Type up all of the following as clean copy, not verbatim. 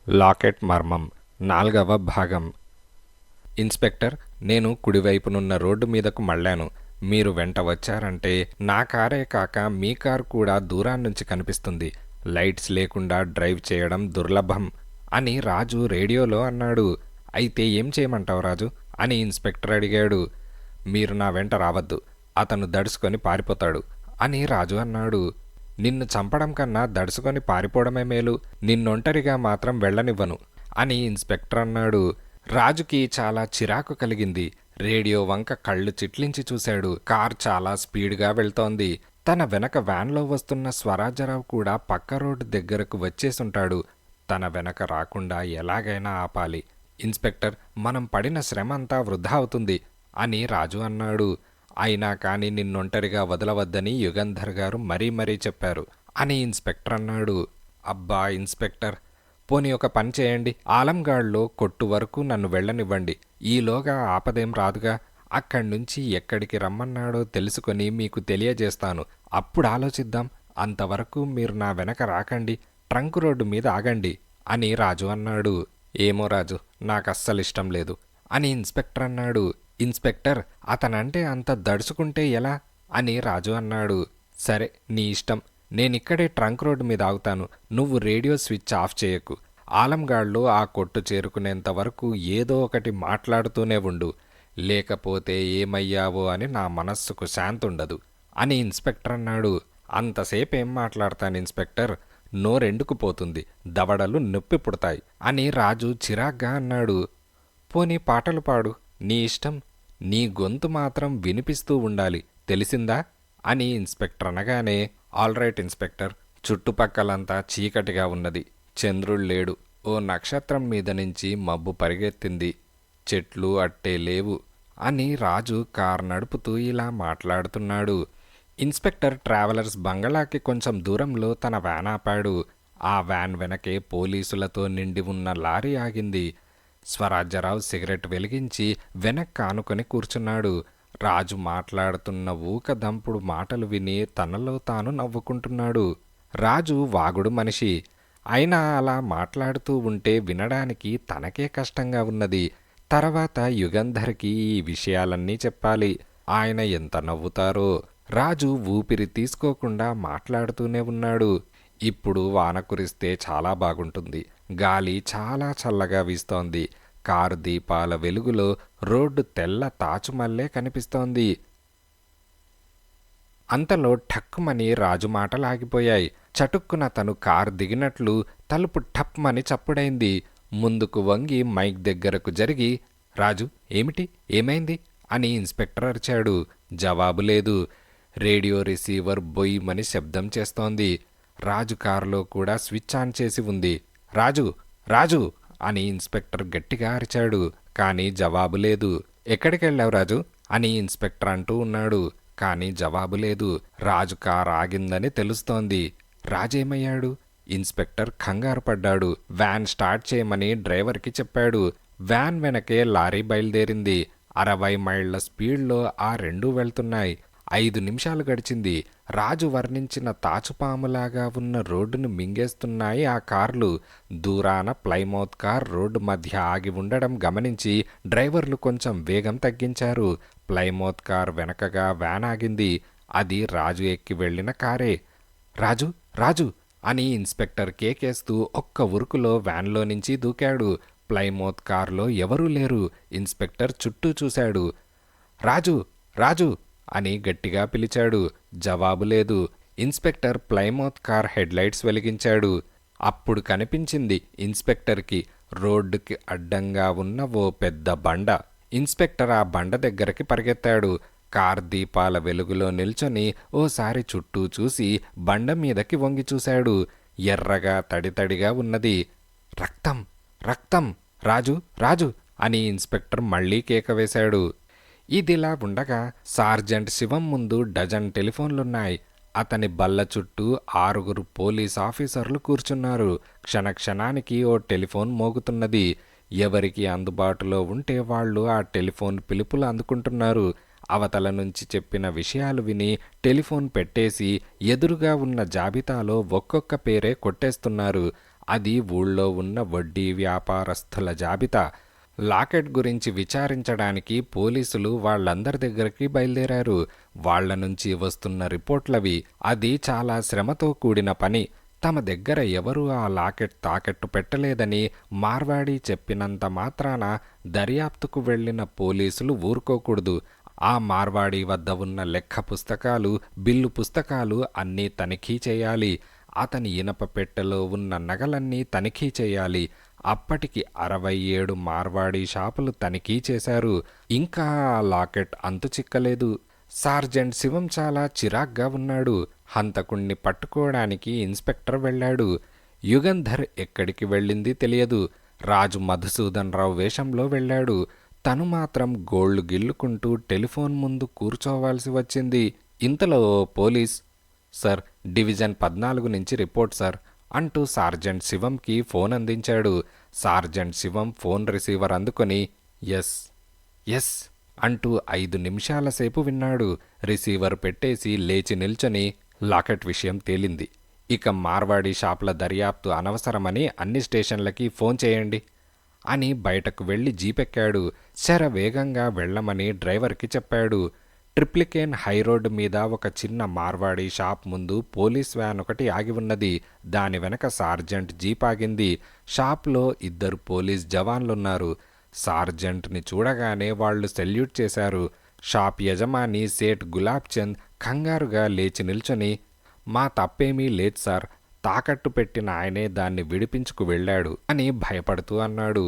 Locket మర్మం 4వ భాగం. ఇన్స్పెక్టర్, నేను కుడివైపునున్న రోడ్డు మీదకు మళ్ళాను. మీరు వెంట వచ్చారంటే నా కారే కాక మీ కారు కూడా దూరాన్నించి కనిపిస్తుంది. లైట్స్ లేకుండా డ్రైవ్ చేయడం దుర్లభం అని రాజు రేడియోలో అన్నాడు. అయితే ఏం చేయమంటావు రాజు అని ఇన్స్పెక్టర్ అడిగాడు. మీరు నా వెంట రావద్దు, అతను దడుచుకొని పారిపోతాడు అని రాజు అన్నాడు. నిన్ను చంపడం కన్నా దడుచుకొని పారిపోవడమే మేలు, నిన్నొంటరిగా మాత్రం వెళ్ళనివ్వను అని ఇన్స్పెక్టర్ అన్నాడు. రాజుకి చాలా చిరాకు కలిగింది. రేడియో వంక కళ్ళు చిట్లించి చూశాడు. కార్ చాలా స్పీడ్గా వెళ్తోంది. తన వెనక వ్యాన్లో వస్తున్న స్వరాజ్యరావు కూడా పక్క రోడ్డు దగ్గరకు వచ్చేసుంటాడు. తన వెనక రాకుండా ఎలాగైనా ఆపాలి. ఇన్స్పెక్టర్, మనం పడిన శ్రమ అంతా వృధా అవుతుంది అని రాజు అన్నాడు. అయినా కానీ నిన్నొంటరిగా వదలవద్దని యుగంధర్ గారు మరీ మరీ చెప్పారు అని ఇన్స్పెక్టర్ అన్నాడు. అబ్బా ఇన్స్పెక్టర్, పోనీ ఒక పని చేయండి, ఆలంగాడ్లో కొట్టు వరకు నన్ను వెళ్ళనివ్వండి. ఈలోగా ఆపదేం రాదుగా. అక్కడి నుంచి ఎక్కడికి రమ్మన్నాడో తెలుసుకొని మీకు తెలియజేస్తాను. అప్పుడు ఆలోచిద్దాం. అంతవరకు మీరు నా వెనక రాకండి, ట్రంక్ రోడ్డు మీద ఆగండి అని రాజు అన్నాడు. ఏమో రాజు, నాకస్సలిష్టం లేదు అని ఇన్స్పెక్టర్ అన్నాడు. ఇన్స్పెక్టర్, అతనంటే అంత దడుచుకుంటే ఎలా అని రాజు అన్నాడు. సరే, నీ ఇష్టం. నేనిక్కడే ట్రంక్ రోడ్డు మీద ఆగుతాను. నువ్వు రేడియో స్విచ్ ఆఫ్ చేయకు. ఆలంగాడ్లో ఆ కొట్టు చేరుకునేంత వరకు ఏదో ఒకటి మాట్లాడుతూనే ఉండు. లేకపోతే ఏమయ్యావో అని నా మనస్సుకు శాంతుండదు అని ఇన్స్పెక్టర్ అన్నాడు. అంతసేపేం మాట్లాడతాను ఇన్స్పెక్టర్, నోరెండుకు పోతుంది, దవడలు నొప్పి పుడతాయి అని రాజు చిరాగ్గా అన్నాడు. పోనీ పాటలు పాడు, నీ ఇష్టం. నీ గొంతు మాత్రం వినిపిస్తూ ఉండాలి, తెలిసిందా అని ఇన్స్పెక్టర్ అనగానే, ఆల్రైట్ ఇన్స్పెక్టర్. చుట్టుపక్కలంతా చీకటిగా ఉన్నది. చంద్రుడు లేడు. ఓ నక్షత్రం మీద నుంచి మబ్బు పరిగెత్తింది. చెట్లు అట్టే లేవు అని రాజు కారు నడుపుతూ ఇలా మాట్లాడుతున్నాడు. ఇన్స్పెక్టర్ ట్రావెలర్స్ బంగళాకి కొంచెం దూరంలో తన వ్యాన్ ఆపాడు. ఆ వ్యాన్ వెనకే పోలీసులతో నిండి ఉన్న లారీ ఆగింది. స్వరాజ్యరావు సిగరెట్ వెలిగించి వెనక్కి ఆనుకొని కూర్చున్నాడు. రాజు మాట్లాడుతున్న ఊకదంపుడు మాటలు విని తనలో తాను నవ్వుకుంటున్నాడు. రాజు వాగుడు మనిషి అయినా అలా మాట్లాడుతూ ఉంటే వినడానికి తనకే కష్టంగా ఉన్నది. తర్వాత యుగంధర్కి ఈ విషయాలన్నీ చెప్పాలి. ఆయన ఎంత నవ్వుతారో. రాజు ఊపిరి తీసుకోకుండా మాట్లాడుతూనే ఉన్నాడు. ఇప్పుడు వాన కురిస్తే చాలా బాగుంటుంది. గాలి చాలా చల్లగా వీస్తోంది. కారు దీపాల వెలుగులో రోడ్డు తెల్ల తాచుమల్లే కనిపిస్తోంది. అంతలో ఠక్కుమని రాజు మాటలాగిపోయాయి. చటుక్కున తను కారు దిగినట్లు తలుపు ఠప్మని చప్పుడైంది. ముందుకు వంగి మైక్ దగ్గరకు జరిగి, రాజు, ఏమిటి, ఏమైంది అని ఇన్స్పెక్టర్ అరిచాడు. జవాబు లేదు. రేడియో రిసీవర్ బొయ్యమని శబ్దం చేస్తోంది. రాజు కారులో కూడా స్విచ్ ఆన్ చేసి ఉంది. రాజు, రాజు అని ఇన్స్పెక్టర్ గట్టిగా అరిచాడు. కానీ జవాబు లేదు. ఎక్కడికెళ్ళావు రాజు అని ఇన్స్పెక్టర్ అంటూ ఉన్నాడు. కానీ జవాబు లేదు. రాజు కారు ఆగిందని తెలుస్తోంది. రాజేమయ్యాడు? ఇన్స్పెక్టర్ కంగారు పడ్డాడు. వ్యాన్ స్టార్ట్ చేయమని డ్రైవర్కి చెప్పాడు. వ్యాన్ వెనకే లారీ బయలుదేరింది. 60 మైళ్ళ స్పీడ్లో ఆ రెండూ వెళ్తున్నాయి. 5 నిమిషాలు గడిచింది. రాజు వర్ణించిన తాచుపాములాగా ఉన్న రోడ్డును మింగేస్తున్నాయి ఆ కార్లు. దూరాన ప్లైమౌత్ కార్ రోడ్డు మధ్య ఆగి ఉండడం గమనించి డ్రైవర్లు కొంచెం వేగం తగ్గించారు. ప్లైమౌత్ కార్ వెనకగా వ్యాన్ ఆగింది. అది రాజు ఎక్కి వెళ్లిన కారే. రాజు, రాజు అని ఇన్స్పెక్టర్ కేకేస్తూ ఒక్క ఉరుకులో వ్యాన్లో నుంచి దూకాడు. ప్లైమౌత్ కారులో ఎవరూ లేరు. ఇన్స్పెక్టర్ చుట్టూ చూశాడు. రాజు, రాజు అని గట్టిగా పిలిచాడు. జవాబు లేదు. ఇన్స్పెక్టర్ ప్లైమౌత్ కార్ హెడ్లైట్స్ వెలిగించాడు. అప్పుడు కనిపించింది ఇన్స్పెక్టర్కి రోడ్డుకి అడ్డంగా ఉన్న ఓ పెద్ద బండ. ఇన్స్పెక్టర్ ఆ బండ దగ్గరికి పరిగెత్తాడు. కార్ దీపాల వెలుగులో నిల్చొని ఓసారి చుట్టూ చూసి బండ మీదకి వంగి చూశాడు. ఎర్రగా తడితడిగా ఉన్నది. రక్తం, రక్తం! రాజు, రాజు అని ఇన్స్పెక్టర్ మళ్లీ కేక వేశాడు. ఇదిలా ఉండగా సార్జెంట్ శివం ముందు డజన్ టెలిఫోన్లున్నాయి. అతని బల్ల చుట్టూ 6 పోలీస్ ఆఫీసర్లు కూర్చున్నారు. క్షణక్షణానికి ఓ టెలిఫోన్ మోగుతున్నది. ఎవరికి అందుబాటులో ఉంటే వాళ్ళు ఆ టెలిఫోన్ పిలుపులు అందుకుంటున్నారు. అవతల నుంచి చెప్పిన విషయాలు విని టెలిఫోన్ పెట్టేసి ఎదురుగా ఉన్న జాబితాలో ఒక్కొక్క పేరే కొట్టేస్తున్నారు. అది ఊళ్ళో ఉన్న వడ్డీ వ్యాపారస్తుల జాబితా. లాకెట్ గురించి విచారించడానికి పోలీసులు వాళ్ళందరి దగ్గరికి బయలుదేరారు. వాళ్ళ నుంచి వస్తున్న రిపోర్ట్లవి. అది చాలా శ్రమతో కూడిన పని. తమ దగ్గర ఎవరూ ఆ లాకెట్ తాకట్టు పెట్టలేదని మార్వాడి చెప్పినంత మాత్రాన దర్యాప్తుకు వెళ్ళిన పోలీసులు ఊరుకోకూడదు. ఆ మార్వాడి వద్ద ఉన్న లెక్క పుస్తకాలు, బిల్లు పుస్తకాలు అన్నీ తనిఖీ చేయాలి. అతని ఇనప పెట్టెలో ఉన్న నగలన్నీ తనిఖీ చేయాలి. అప్పటికి 67 మార్వాడి షాపులు తనిఖీ చేశారు. ఇంకా ఆ లాకెట్ అంతు చిక్కలేదు. సార్జెంట్ శివం చాలా చిరాగ్గా ఉన్నాడు. హంతకుణ్ణి పట్టుకోవడానికి ఇన్స్పెక్టర్ వెళ్ళాడు. యుగంధర్ ఎక్కడికి వెళ్ళింది తెలియదు. రాజు మధుసూదన్ రావు వేషంలో వెళ్ళాడు. తను మాత్రం గోళ్లు గిల్లుకుంటూ టెలిఫోన్ ముందు కూర్చోవాల్సి వచ్చింది. ఇంతలో పోలీస్, సార్, డివిజన్ 14 నుంచి రిపోర్ట్ సార్ అంటూ సార్జెంట్ శివంకి ఫోన్ అందించాడు. సార్జెంట్ శివం ఫోన్ రిసీవర్ అందుకొని ఎస్ ఎస్ అంటూ 5 నిమిషాల సేపు విన్నాడు. రిసీవర్ పెట్టేసి లేచి నిల్చొని, లాకెట్ విషయం తేలింది. ఇక మార్వాడి షాపుల దర్యాప్తు అనవసరమని అన్ని స్టేషన్లకి ఫోన్ చేయండి అని బయటకు వెళ్లి జీపెక్కాడు. శరవేగంగా వెళ్లమని డ్రైవర్కి చెప్పాడు. ట్రిప్లికేన్ హైరోడ్ మీద ఒక చిన్న మార్వాడి షాప్ ముందు పోలీస్ వ్యాన్ ఒకటి ఆగి ఉన్నది. దాని వెనక సార్జెంట్ జీప్ ఆగింది. షాప్లో 2 పోలీస్ జవాన్లున్నారు. సార్జెంట్ని చూడగానే వాళ్లు సెల్యూట్ చేశారు. షాప్ యజమాని సేట్ గులాబ్ చంద్ కంగారుగా లేచి నిల్చొని, మా తప్పేమీ లేదు సార్, తాకట్టు పెట్టిన ఆయనే దాన్ని విడిపించుకు వెళ్ళాడు అని భయపడుతూ అన్నాడు.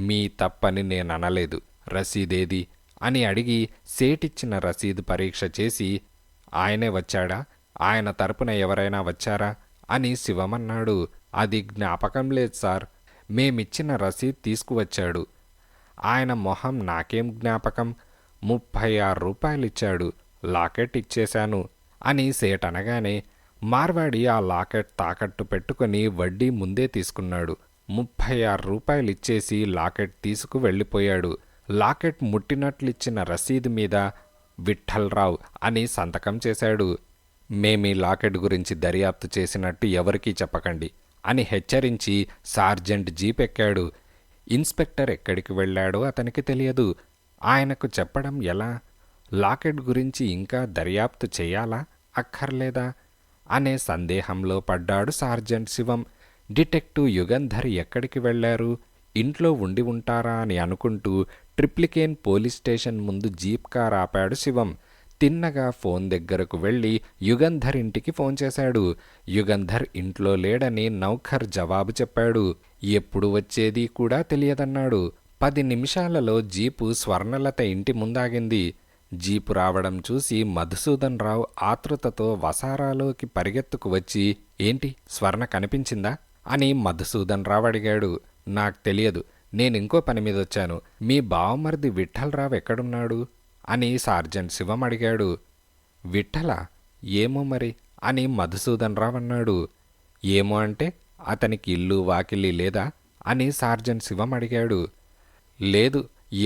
మీ తప్పని నేననలేదు, రసీదేది అని అడిగి సేటిచ్చిన రసీదు పరీక్ష చేసి, ఆయనే వచ్చాడా, ఆయన తరపున ఎవరైనా వచ్చారా అని శివమన్నాడు. అది జ్ఞాపకం లేదు సార్, మేమిచ్చిన రసీద్ తీసుకువచ్చాడు. ఆయన మొహం నాకేం జ్ఞాపకం, 36 రూపాయలిచ్చాడు, లాకెట్ ఇచ్చేశాను అని సేట్ అనగానే, మార్వాడి ఆ లాకెట్ తాకట్టు పెట్టుకుని వడ్డీ ముందే తీసుకున్నాడు. 36 రూపాయలిచ్చేసి లాకెట్ తీసుకు వెళ్ళిపోయాడు. లాకెట్ ముట్టినట్లిచ్చిన రసీదు మీద విఠ్ఠల్రావు అని సంతకం చేశాడు. మేమీ లాకెట్ గురించి దర్యాప్తు చేసినట్టు ఎవరికీ చెప్పకండి అని హెచ్చరించి సార్జెంట్ జీప్ ఎక్కాడు. ఇన్స్పెక్టర్ ఎక్కడికి వెళ్ళాడో అతనికి తెలియదు. ఆయనకు చెప్పడం ఎలా? లాకెట్ గురించి ఇంకా దర్యాప్తు చెయ్యాలా అక్కర్లేదా అనే సందేహంలో పడ్డాడు సార్జెంట్ శివం. డిటెక్టివ్ యుగంధర్ ఎక్కడికి వెళ్లారు, ఇంట్లో ఉండి ఉంటారా అని అనుకుంటూ ట్రిప్లికేన్ పోలీస్ స్టేషన్ ముందు జీప్ కార్ ఆపాడు శివం. తిన్నగా ఫోన్ దగ్గరకు వెళ్ళి యుగంధర్ ఇంటికి ఫోన్ చేశాడు. యుగంధర్ ఇంట్లో లేడని నౌకర్ జవాబు చెప్పాడు. ఎప్పుడు వచ్చేది కూడా తెలియదన్నాడు. 10 నిమిషాలలో జీపు స్వర్ణలత ఇంటి ముందాగింది. జీపు రావడం చూసి మధుసూదన్ రావు ఆతృతతో వసారాలోకి పరిగెత్తుకు వచ్చి, ఏంటి, స్వర్ణ కనిపించిందా అని మధుసూదన్ రావు అడిగాడు. నాకు తెలియదు, నేనింకో పని మీద వచ్చాను. మీ బావమరిది విఠ్ఠల్రావు ఎక్కడున్నాడు అని సార్జెంట్ శివం అడిగాడు. విఠ్ఠల? ఏమో మరి అని మధుసూదన్ రావు అన్నాడు. ఏమో అంటే అతనికి ఇల్లు వాకిలి లేదా అని సార్జెంట్ శివం అడిగాడు. లేదు,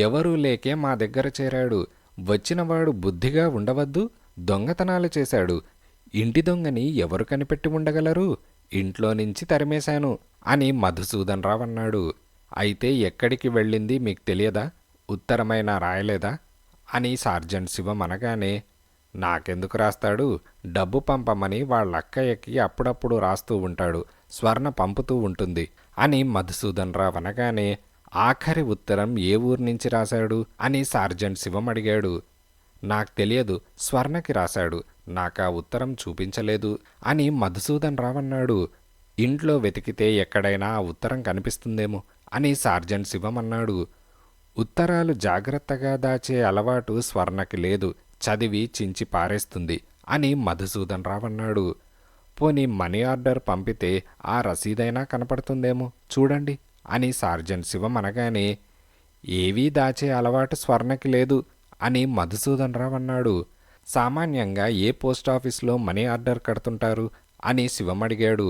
ఎవరూ లేకే మా దగ్గర చేరాడు. వచ్చినవాడు బుద్ధిగా ఉండవద్దు, దొంగతనాలు చేశాడు. ఇంటి దొంగని ఎవరు కనిపెట్టి ఉండగలరు? ఇంట్లో నుంచి తరిమేశాను అని మధుసూదన్ రావు అన్నాడు. అయితే ఎక్కడికి వెళ్ళింది మీకు తెలియదా, ఉత్తరమైనా రాయలేదా అని సార్జెంట్ శివం అనగానే, నాకెందుకు రాస్తాడు, డబ్బు పంపమని వాళ్ళక్కయ్యకి అప్పుడప్పుడు రాస్తూ ఉంటాడు, స్వర్ణ పంపుతూ ఉంటుంది అని మధుసూదన్ రావు అనగానే, ఆఖరి ఉత్తరం ఏ ఊరు నుంచి రాశాడు అని సార్జెంట్ శివం అడిగాడు. నాకు తెలియదు, స్వర్ణకి రాశాడు, నాకా ఉత్తరం చూపించలేదు అని మధుసూదన్ రావు అన్నాడు. ఇంట్లో వెతికితే ఎక్కడైనా ఆ ఉత్తరం కనిపిస్తుందేమో అని సార్జెంట్ శివం అన్నాడు. ఉత్తరాలు జాగ్రత్తగా దాచే అలవాటు స్వర్ణకి లేదు, చదివి చించి పారేస్తుంది అని మధుసూదన్ రావు అన్నాడు. పోనీ మనీ ఆర్డర్ పంపితే ఆ రసీదైనా కనపడుతుందేమో చూడండి అని సార్జెంట్ శివం అనగానే, ఏవీ దాచే అలవాటు స్వర్ణకి లేదు అని మధుసూదన్ రావు అన్నాడు. సామాన్యంగా ఏ పోస్టాఫీస్లో మనీ ఆర్డర్ కడుతుంటారు అని శివం అడిగాడు.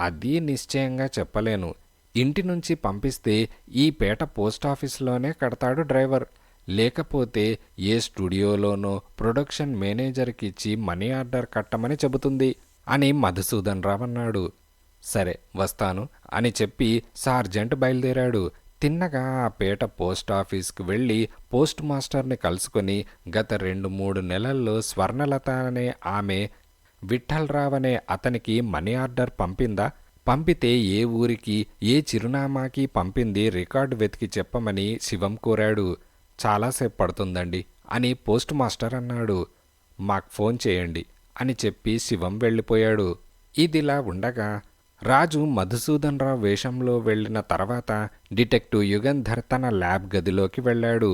అది నిశ్చయంగా చెప్పలేను. ఇంటి నుంచి పంపిస్తే ఈ పేట పోస్టాఫీస్లోనే కడతాడు డ్రైవర్, లేకపోతే ఏ స్టూడియోలోనో ప్రొడక్షన్ మేనేజర్కి ఇచ్చి మనీ ఆర్డర్ కట్టమని చెబుతుంది అని మధుసూదన్ రావు అన్నాడు. సరే వస్తాను అని చెప్పి సార్జెంట్ బయలుదేరాడు. తిన్నగా ఆ పేట పోస్టాఫీస్కి వెళ్ళి పోస్ట్ మాస్టర్ని కలుసుకొని గత 2-3 నెలల్లో స్వర్ణలత అనే ఆమె విఠ్ఠలరావు అనే అతనికి మనీ ఆర్డర్ పంపిందా, పంపితే ఏ ఊరికి ఏ చిరునామాకి పంపింది రికార్డు వెతికి చెప్పమని శివం కోరాడు. చాలాసేపు పడుతుందండి అని పోస్ట్ మాస్టర్ అన్నాడు. మాకు ఫోన్ చేయండి అని చెప్పి శివం వెళ్ళిపోయాడు. ఇదిలా ఉండగా రాజు మధుసూదన్ రావు వేషంలో వెళ్ళిన తర్వాత డిటెక్టివ్ యుగంధర్ తన ల్యాబ్ గదిలోకి వెళ్ళాడు.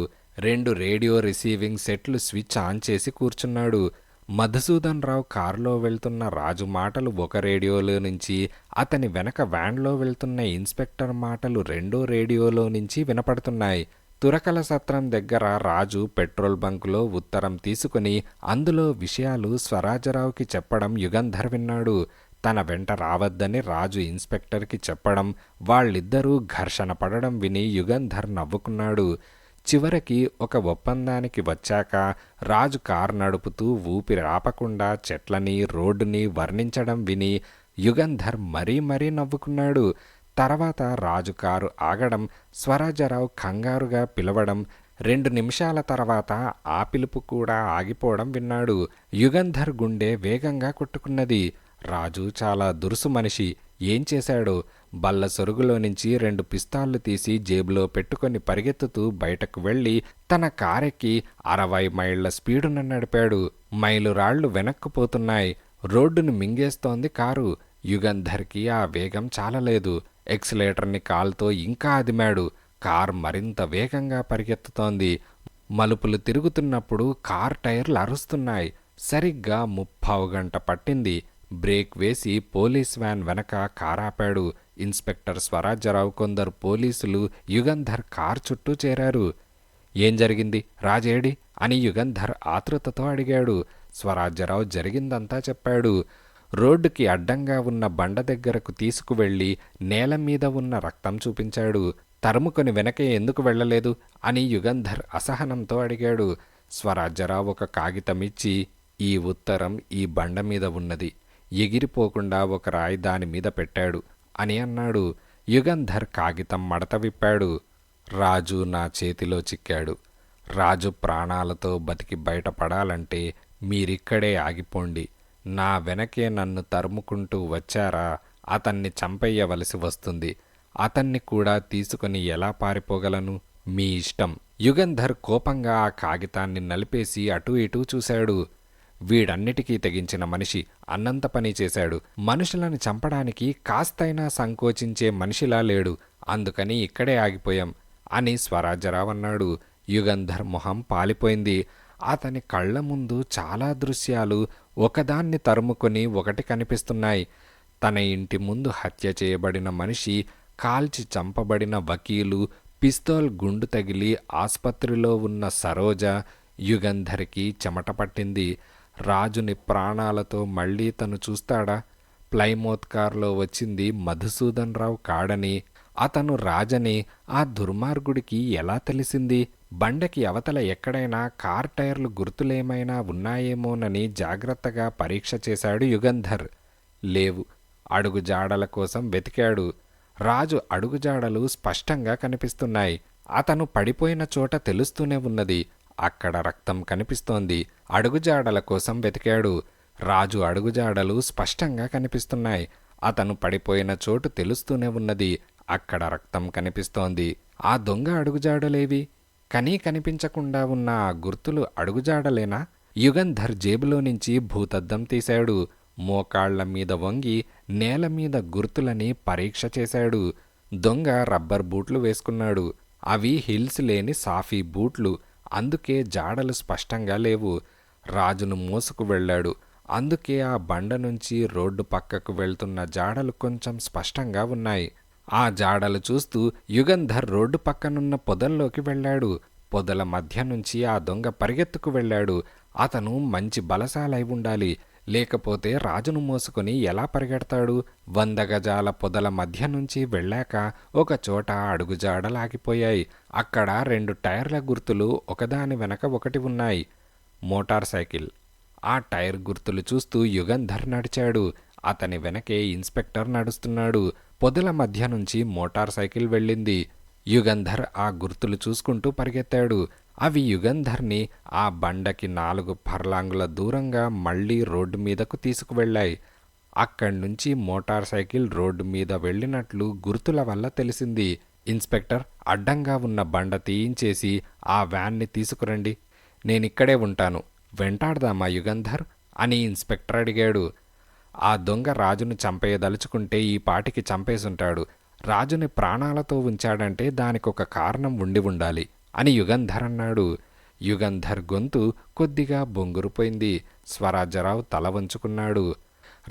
2 రేడియో రిసీవింగ్ సెట్లు స్విచ్ ఆన్ చేసి కూర్చున్నాడు. మధుసూదన్ రావు కారులో వెళ్తున్న రాజు మాటలు ఒక రేడియోలో నుంచి, అతని వెనక వ్యాన్లో వెళ్తున్న ఇన్స్పెక్టర్ మాటలు రెండో రేడియోలో నుంచి వినపడుతున్నాయి. తురకల సత్రం దగ్గర రాజు పెట్రోల్ బంకులో ఉత్తరం తీసుకుని అందులో విషయాలు స్వరాజరావుకి చెప్పడం యుగంధర్ విన్నాడు. తన వెంట రావద్దని రాజు ఇన్స్పెక్టర్కి చెప్పడం, వాళ్ళిద్దరూ ఘర్షణ పడడం విని యుగంధర్ నవ్వుకున్నాడు. చివరికి ఒక ఒప్పందానికి వచ్చాక రాజు కారు నడుపుతూ ఊపిరి ఆపకుండా చెట్లని రోడ్డుని వర్ణించడం విని యుగంధర్ మరీ మరీ నవ్వుకున్నాడు. తర్వాత రాజు కారు ఆగడం, స్వరాజరావు కంగారుగా పిలవడం, 2 నిమిషాల తర్వాత ఆ పిలుపు కూడా ఆగిపోవడం విన్నాడు. యుగంధర్ గుండె వేగంగా కొట్టుకున్నది. రాజు చాలా దురుసు మనిషి. ఏం చేశాడో? బల్ల సొరుగులో నుంచి 2 పిస్తాళ్లు తీసి జేబులో పెట్టుకొని పరిగెత్తుతూ బయటకు వెళ్ళి తన కారెక్కి 60 మైళ్ళ స్పీడున నడిపాడు. మైలురాళ్లు వెనక్కుపోతున్నాయి. రోడ్డును మింగేస్తోంది కారు. యుగంధర్కి ఆ వేగం చాలలేదు. ఎక్సిలేటర్ని కాల్తో ఇంకా అదిమాడు. కారు మరింత వేగంగా పరిగెత్తుతోంది. మలుపులు తిరుగుతున్నప్పుడు కార్ టైర్లు అరుస్తున్నాయి. సరిగ్గా 30 గంట పట్టింది. బ్రేక్ వేసి పోలీస్ వ్యాన్ వెనక కారాపాడు. ఇన్స్పెక్టర్ స్వరాజరావు, కొందరు పోలీసులు యుగంధర్ కార్ చుట్టూ చేరారు. ఏం జరిగింది, రాజేడి అని యుగంధర్ ఆతృతతో అడిగాడు. స్వరాజ్యరావు జరిగిందంతా చెప్పాడు. రోడ్డుకి అడ్డంగా ఉన్న బండ దగ్గరకు తీసుకువెళ్ళి నేల మీద ఉన్న రక్తం చూపించాడు. తరుముకొని వెనకే ఎందుకు వెళ్ళలేదు అని యుగంధర్ అసహనంతో అడిగాడు. స్వరాజ్యరావు ఒక కాగితమిచ్చి, ఈ ఉత్తరం ఈ బండ మీద ఉన్నది, ఎగిరిపోకుండా ఒక రాయి దాని మీద పెట్టాడు అని అన్నాడు. యుగంధర్ కాగితం మడత విప్పాడు. రాజు నా చేతిలో చిక్కాడు. రాజు ప్రాణాలతో బతికి బయటపడాలంటే మీరిక్కడే ఆగిపోండి. నా వెనకే నన్ను తరుముకుంటూ వచ్చారా, అతన్ని చంపేయవలసి వస్తుంది. అతన్ని కూడా తీసుకుని ఎలా పారిపోగలను? మీ ఇష్టం. యుగంధర్ కోపంగా ఆ కాగితాన్ని నలిపేసి అటూ ఇటూ చూశాడు. వీడన్నిటికీ తెగించిన మనిషి, అన్నంత పని చేశాడు. మనుషులను చంపడానికి కాస్తైనా సంకోచించే మనిషిలా లేడు. అందుకని ఇక్కడే ఆగిపోయాం అని స్వరాజ్యరావు అన్నాడు. యుగంధర్ మొహం పాలిపోయింది. అతని కళ్ళ ముందు చాలా దృశ్యాలు ఒకదాన్ని తరుముకొని ఒకటి కనిపిస్తున్నాయి. తన ఇంటి ముందు హత్య చేయబడిన మనిషి, కాల్చి చంపబడిన వకీలు, పిస్తోల్ గుండు తగిలి ఆస్పత్రిలో ఉన్న సరోజ. యుగంధర్కి చెమట పట్టింది. రాజుని ప్రాణాలతో మళ్ళీ తను చూస్తాడా? ప్లైమౌత్ కారులో వచ్చింది మధుసూదన్ రావు కాడని, అతను రాజని ఆ దుర్మార్గుడికి ఎలా తెలిసింది? బండకి అవతల ఎక్కడైనా కార్ టైర్లు గుర్తులేమైనా ఉన్నాయేమోనని జాగ్రత్తగా పరీక్ష చేశాడు యుగంధర్. లేవు. అడుగుజాడల కోసం వెతికాడు. రాజు అడుగుజాడలు స్పష్టంగా కనిపిస్తున్నాయి. అతను పడిపోయిన చోట తెలుస్తూనే ఉన్నది. అక్కడ రక్తం కనిపిస్తోంది. అడుగుజాడల కోసం వెతికాడు. రాజు అడుగుజాడలు స్పష్టంగా కనిపిస్తున్నాయి. అతను పడిపోయిన చోటు తెలుస్తూనే ఉన్నది. అక్కడ రక్తం కనిపిస్తోంది. ఆ దొంగ అడుగుజాడలేవి? కనిపించకుండా ఉన్న ఆ గుర్తులు అడుగుజాడలేనా? యుగంధర్ జేబులో నుంచి భూతద్దం తీశాడు. మోకాళ్ల మీద వంగి నేల మీద గుర్తులని పరీక్ష చేశాడు. దొంగ రబ్బర్ బూట్లు వేసుకున్నాడు. అవి హిల్స్ లేని సాఫీ బూట్లు. అందుకే జాడలు స్పష్టంగా లేవు. రాజును మోసుకు వెళ్ళాడు. అందుకే ఆ బండ నుంచి రోడ్డు పక్కకు వెళ్తున్న జాడలు కొంచెం స్పష్టంగా ఉన్నాయి. ఆ జాడలు చూస్తూ యుగంధర్ రోడ్డు పక్కనున్న పొదల్లోకి వెళ్ళాడు. పొదల మధ్య నుంచి ఆ దొంగ పరిగెత్తుకు వెళ్ళాడు. అతను మంచి బలశాలై ఉండాలి. లేకపోతే రాజును మోసుకొని ఎలా పరిగెడతాడు? 100 గజాల పొదల మధ్య నుంచి వెళ్ళాక ఒకచోట అడుగుజాడలాగిపోయాయి. అక్కడ 2 టైర్ల గుర్తులు ఒకదాని వెనక ఒకటి ఉన్నాయి. Motor cycle. ఆ టైర్ గుర్తులు చూస్తూ యుగంధర్ నడిచాడు. అతని వెనకే ఇన్స్పెక్టర్ నడుస్తున్నాడు. పొదల మధ్య నుంచి మోటార్ సైకిల్ వెళ్ళింది. యుగంధర్ ఆ గుర్తులు చూసుకుంటూ పరిగెత్తాడు. అవి యుగంధర్ని ఆ బండకి 4 ఫర్లాంగుల దూరంగా మళ్లీ రోడ్డు మీదకు తీసుకువెళ్ళాయి. అక్కడ్నుంచి మోటార్ సైకిల్ రోడ్డు మీద వెళ్ళినట్లు గుర్తుల వల్ల తెలిసింది. ఇన్స్పెక్టర్ అడ్డంగా ఉన్న బండ తీయించేసి ఆ వ్యాన్ని తీసుకురండి, నేనిక్కడే ఉంటాను, వెంటాడదామా యుగంధర్ అని ఇన్స్పెక్టర్ అడిగాడు. ఆ దొంగ రాజును చంపేయదలుచుకుంటే ఈ పాటికి చంపేసుంటాడు. రాజుని ప్రాణాలతో ఉంచాడంటే దానికొక కారణం ఉండి ఉండాలి అని యుగంధర్ అన్నాడు. యుగంధర్ గొంతు కొద్దిగా బొంగురుపోయింది. స్వరాజ్యరావు తల వంచుకున్నాడు.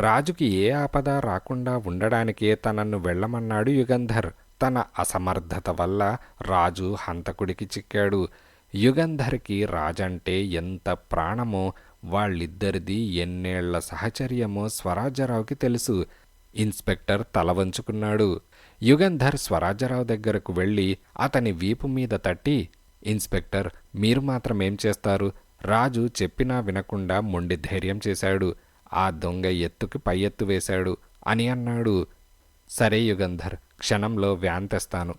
రాజుకి ఏ ఆపద రాకుండా ఉండడానికే తనను వెళ్ళమన్నాడు యుగంధర్. తన అసమర్థత వల్ల రాజు హంతకుడికి చిక్కాడు. యుగంధర్కి రాజంటే ఎంత ప్రాణమో, వాళ్ళిద్దరిది ఎన్నేళ్ల సహచర్యమో స్వరాజ్యరావుకి తెలుసు. ఇన్స్పెక్టర్ తల వంచుకున్నాడు. యుగంధర్ స్వరాజ్యరావు దగ్గరకు వెళ్ళి అతని వీపు మీద తట్టి, ఇన్స్పెక్టర్, మీరు మాత్రమేం చేస్తారు? రాజు చెప్పినా వినకుండా మొండి ధైర్యం చేశాడు. ఆ దొంగ ఎత్తుకి పై ఎత్తు వేశాడు అని అన్నాడు. సరే యుగంధర్, క్షణంలో వ్యాన్ తెస్తాను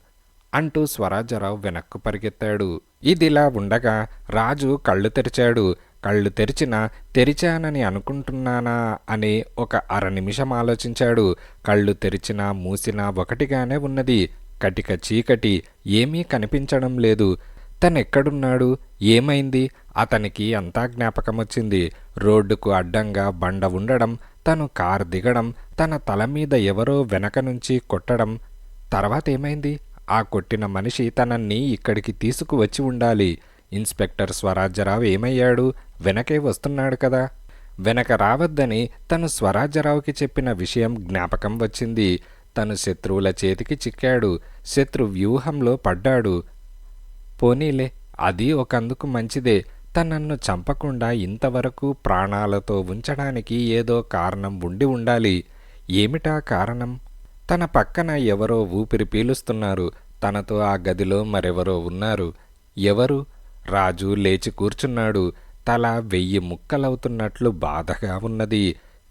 అంటూ స్వరాజ్యరావు వెనక్కు పరిగెత్తాడు. ఇదిలా ఉండగా రాజు కళ్ళు తెరిచాడు. కళ్ళు తెరిచినా తెరిచానని అనుకుంటున్నానా అని ఒక అర నిమిషం ఆలోచించాడు. కళ్ళు తెరిచినా మూసినా ఒకటిగానే ఉన్నది. కటిక చీకటి, ఏమీ కనిపించడం లేదు. తనెక్కడున్నాడు? ఏమైంది? అతనికి అంతా జ్ఞాపకమొచ్చింది. రోడ్డుకు అడ్డంగా బండ ఉండడం, తను కారు దిగడం, తన తల మీద ఎవరో వెనక నుంచి కొట్టడం. తర్వాతేమైంది? ఆ కొట్టిన మనిషి తనన్ని ఇక్కడికి తీసుకువచ్చి ఉండాలి. ఇన్స్పెక్టర్ స్వరాజ్యరావు ఏమయ్యాడు? వెనకే వస్తున్నాడు కదా. వెనక రావద్దని తను స్వరాజ్యరావుకి చెప్పిన విషయం జ్ఞాపకం వచ్చింది. తను శత్రువుల చేతికి చిక్కాడు. శత్రు వ్యూహంలో పడ్డాడు. పోనీలే, అది ఒకందుకు మంచిదే. తనన్ను చంపకుండా ఇంతవరకు ప్రాణాలతో ఉంచడానికి ఏదో కారణం ఉండి ఉండాలి. ఏమిటా కారణం? తన పక్కన ఎవరో ఊపిరి పీలుస్తున్నారు. తనతో ఆ గదిలో మరెవరో ఉన్నారు. ఎవరు? రాజు లేచి కూర్చున్నాడు. తల 1000 ముక్కలవుతున్నట్లు బాధగా ఉన్నది.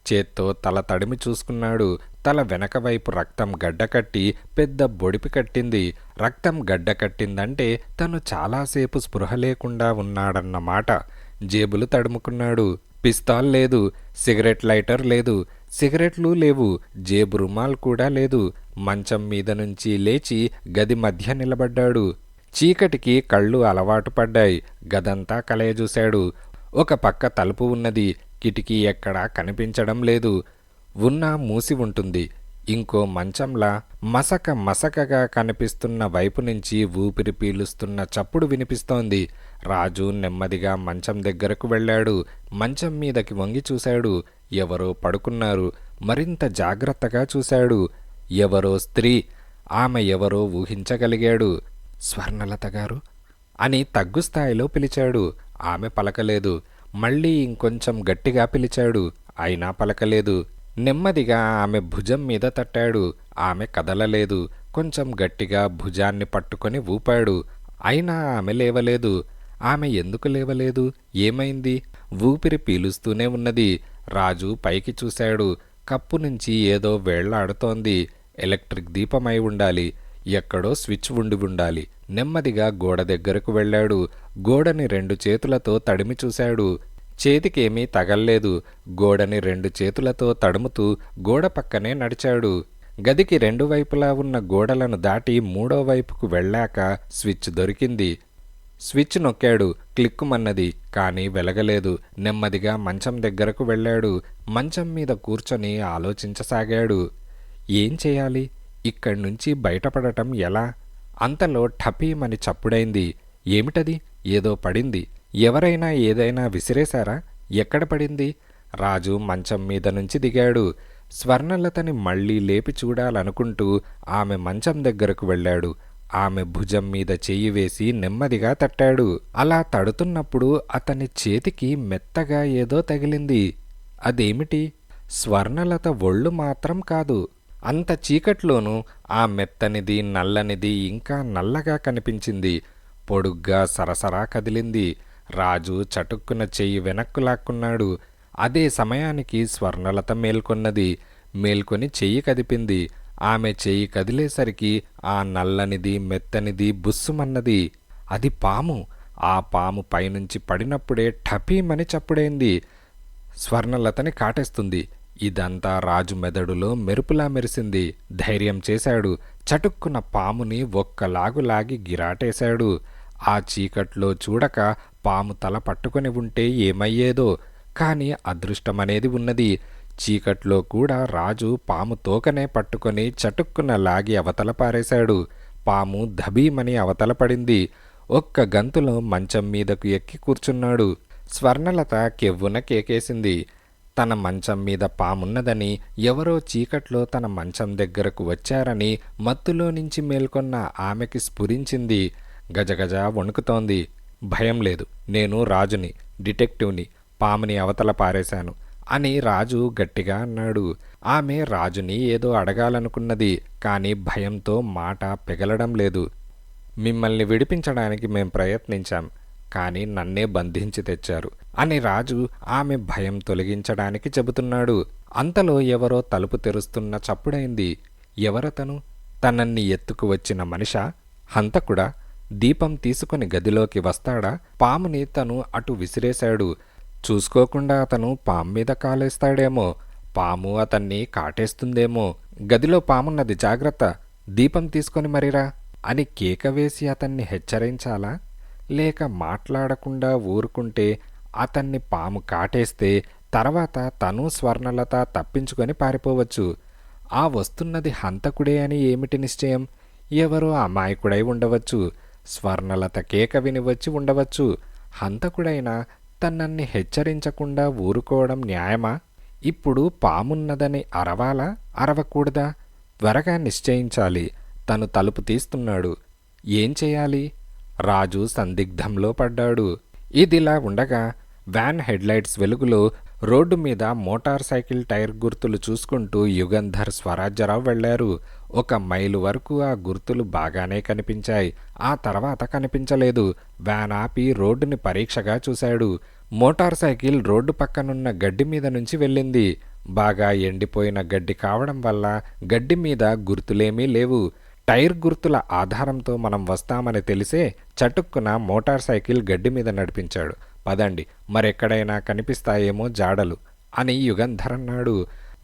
చేత్తో తల తడిమి చూసుకున్నాడు. తల వెనక వైపు రక్తం గడ్డకట్టి పెద్ద బొడిపి కట్టింది. రక్తం గడ్డకట్టిందంటే తను చాలాసేపు స్పృహ లేకుండా ఉన్నాడన్నమాట. జేబులు తడుముకున్నాడు. పిస్తాల్ లేదు, సిగరెట్ లైటర్ లేదు, సిగరెట్లు లేవు, జేబు రుమాల్ కూడా లేదు. మంచం మీద నుంచి లేచి గది మధ్య నిలబడ్డాడు. చీకటికి కళ్ళు అలవాటు పడ్డాయి. గదంతా కలయజూశాడు. ఒక పక్క తలుపు ఉన్నది. కిటికీ ఎక్కడా కనిపించడం లేదు. ఉన్నా మూసి ఉంటుంది. ఇంకో మంచంలా మసక మసకగా కనిపిస్తున్న వైపు నుంచి ఊపిరి పీలుస్తున్న చప్పుడు వినిపిస్తోంది. రాజు నెమ్మదిగా మంచం దగ్గరకు వెళ్ళాడు. మంచం మీదకి వంగి చూశాడు. ఎవరో పడుకున్నారు. మరింత జాగ్రత్తగా చూశాడు. ఎవరో స్త్రీ. ఆమె ఎవరో ఊహించగలిగాడు. స్వర్ణలత గారు అని తగ్గుస్థాయిలో పిలిచాడు. ఆమె పలకలేదు. మళ్ళీ ఇంకొంచెం గట్టిగా పిలిచాడు. అయినా పలకలేదు. నెమ్మదిగా ఆమె భుజం మీద తట్టాడు. ఆమె కదలలేదు. కొంచెం గట్టిగా భుజాన్ని పట్టుకొని ఊపాడు. అయినా ఆమె లేవలేదు. ఆమె ఎందుకు లేవలేదు? ఏమైంది? ఊపిరి పీలుస్తూనే ఉన్నది. రాజు పైకి చూశాడు. కప్పు నుంచి ఏదో వేళ్లాడుతోంది. ఎలక్ట్రిక్ దీపమై ఉండాలి. ఎక్కడో స్విచ్ ఉండి ఉండాలి. నెమ్మదిగా గోడ దగ్గరకు వెళ్ళాడు. గోడని 2 చేతులతో తడిమి చూశాడు. చేతికేమీ తగల్లేదు. గోడని 2 చేతులతో తడుముతూ గోడ పక్కనే నడిచాడు. గదికి 2 వైపులా ఉన్న గోడలను దాటి 3వ వైపుకు వెళ్ళాక స్విచ్ దొరికింది. స్విచ్ నొక్కాడు. క్లిక్కుమన్నది. కానీ వెలగలేదు. నెమ్మదిగా మంచం దగ్గరకు వెళ్ళాడు. మంచం మీద కూర్చొని ఆలోచించసాగాడు. ఏం చేయాలి? ఇక్కడ్నుంచి బయటపడటం ఎలా? అంతలో ఠపీమని చప్పుడైంది. ఏమిటది? ఏదో పడింది. ఎవరైనా ఏదైనా విసిరేశారా? ఎక్కడ పడింది? రాజు మంచం మీద నుంచి దిగాడు. స్వర్ణలతని మళ్లీ లేపి చూడాలనుకుంటూ ఆమె మంచం దగ్గరకు వెళ్ళాడు. ఆమె భుజం మీద చెయ్యి వేసి నెమ్మదిగా తట్టాడు. అలా తడుతున్నప్పుడు అతని చేతికి మెత్తగా ఏదో తగిలింది. అదేమిటి? స్వర్ణలత ఒళ్ళు మాత్రం కాదు. అంత చీకట్లోనూ ఆ మెత్తనిది, నల్లనిది ఇంకా నల్లగా కనిపించింది. పొడుగ్గా సరసరా కదిలింది. రాజు చటుక్కున చెయ్యి వెనక్కు లాక్కున్నాడు. అదే సమయానికి స్వర్ణలత మేల్కొన్నది. మేల్కొని చెయ్యి కదిపింది. ఆమె చెయ్యి కదిలేసరికి ఆ నల్లనిది మెత్తనిది బుస్సుమన్నది. అది పాము. ఆ పాము పైనుంచి పడినప్పుడే ఠపీమని చప్పుడైంది. స్వర్ణలతని కాటేస్తుంది. ఇదంతా రాజు మెదడులో మెరుపులా మెరిసింది. ధైర్యం చేశాడు. చటుక్కున పాముని ఒక్కలాగులాగి గిరాటేశాడు. ఆ చీకట్లో చూడక పాము తల పట్టుకొని ఉంటే ఏమయ్యేదో. కాని అదృష్టమనేది ఉన్నది. చీకట్లో కూడా రాజు పాము తోకనే పట్టుకొని చటుక్కున లాగి అవతల పారేశాడు. పాము ధబీమని అవతల పడింది. ఒక్క గంతులో మంచం మీదకు ఎక్కి కూర్చున్నాడు. స్వర్ణలత కెవ్వున కేకేసింది. తన మంచం మీద పామున్నదని, ఎవరో చీకట్లో తన మంచం దగ్గరకు వచ్చారని మత్తులో నుంచి మేల్కొన్న ఆమెకి స్ఫురించింది. గజగజ వణుకుతోంది. భయం లేదు, నేను రాజుని, డిటెక్టివ్ని, పాముని అవతల పారేశాను అని రాజు గట్టిగా అన్నాడు. ఆమె రాజుని ఏదో అడగాలనుకున్నది. కాని భయంతో మాట పెగలడం లేదు. మిమ్మల్ని విడిపించడానికి మేం ప్రయత్నించాం, కాని నన్నే బంధించి తెచ్చారు అని రాజు ఆమె భయం తొలగించడానికి చెబుతున్నాడు. అంతలో ఎవరో తలుపు తెరుస్తున్న చప్పుడైంది. ఎవరతను? తనన్ని ఎత్తుకు వచ్చిన మనిషా? హంతకుడా? దీపం తీసుకుని గదిలోకి వస్తాడా? పాముని తను అటు విసిరేశాడు. చూసుకోకుండా అతను పాము మీద కాలేస్తాడేమో. పాము అతన్ని కాటేస్తుందేమో. గదిలో పామున్నది, జాగ్రత్త, దీపం తీసుకొని మరిరా అని కేక వేసి అతన్ని హెచ్చరించాలా? లేక మాట్లాడకుండా ఊరుకుంటే అతన్ని పాము కాటేస్తే తర్వాత తను స్వర్ణలత తప్పించుకొని పారిపోవచ్చు. ఆ వస్తున్నది హంతకుడే అని ఏమిటి నిశ్చయం? ఎవరో అమాయకుడై ఉండవచ్చు. స్వర్ణలత కేక విని వచ్చి ఉండవచ్చు. హంతకుడైనా తనన్ని హెచ్చరించకుండా ఊరుకోవడం న్యాయమా? ఇప్పుడు పామున్నదని అరవాలా, అరవకూడదా? త్వరగా నిశ్చయించాలి. తను తలుపు తీస్తున్నాడు. ఏం చేయాలి? రాజు సందిగ్ధంలో పడ్డాడు. ఇదిలా ఉండగా వ్యాన్ హెడ్లైట్స్ వెలుగులో రోడ్డు మీద మోటార్ సైకిల్ టైర్ గుర్తులు చూసుకుంటూ యుగంధర్, స్వరాజ్యరావు వెళ్లారు. 1 మైలు వరకు ఆ గుర్తులు బాగానే కనిపించాయి. ఆ తర్వాత కనిపించలేదు. వ్యాన్ ఆపి రోడ్డుని పరీక్షగా చూశాడు. మోటార్ సైకిల్ రోడ్డు పక్కనున్న గడ్డి మీద నుంచి వెళ్ళింది. బాగా ఎండిపోయిన గడ్డి కావడం వల్ల గడ్డి మీద గుర్తులేమీ లేవు. టైర్ గుర్తుల ఆధారంతో మనం వస్తామని తెలిసే చటుక్కున మోటార్ సైకిల్ గడ్డి మీద నడిపించాడు. పదండి, మరెక్కడైనా కనిపిస్తాయేమో జాడలు అని యుగంధర్ అన్నాడు.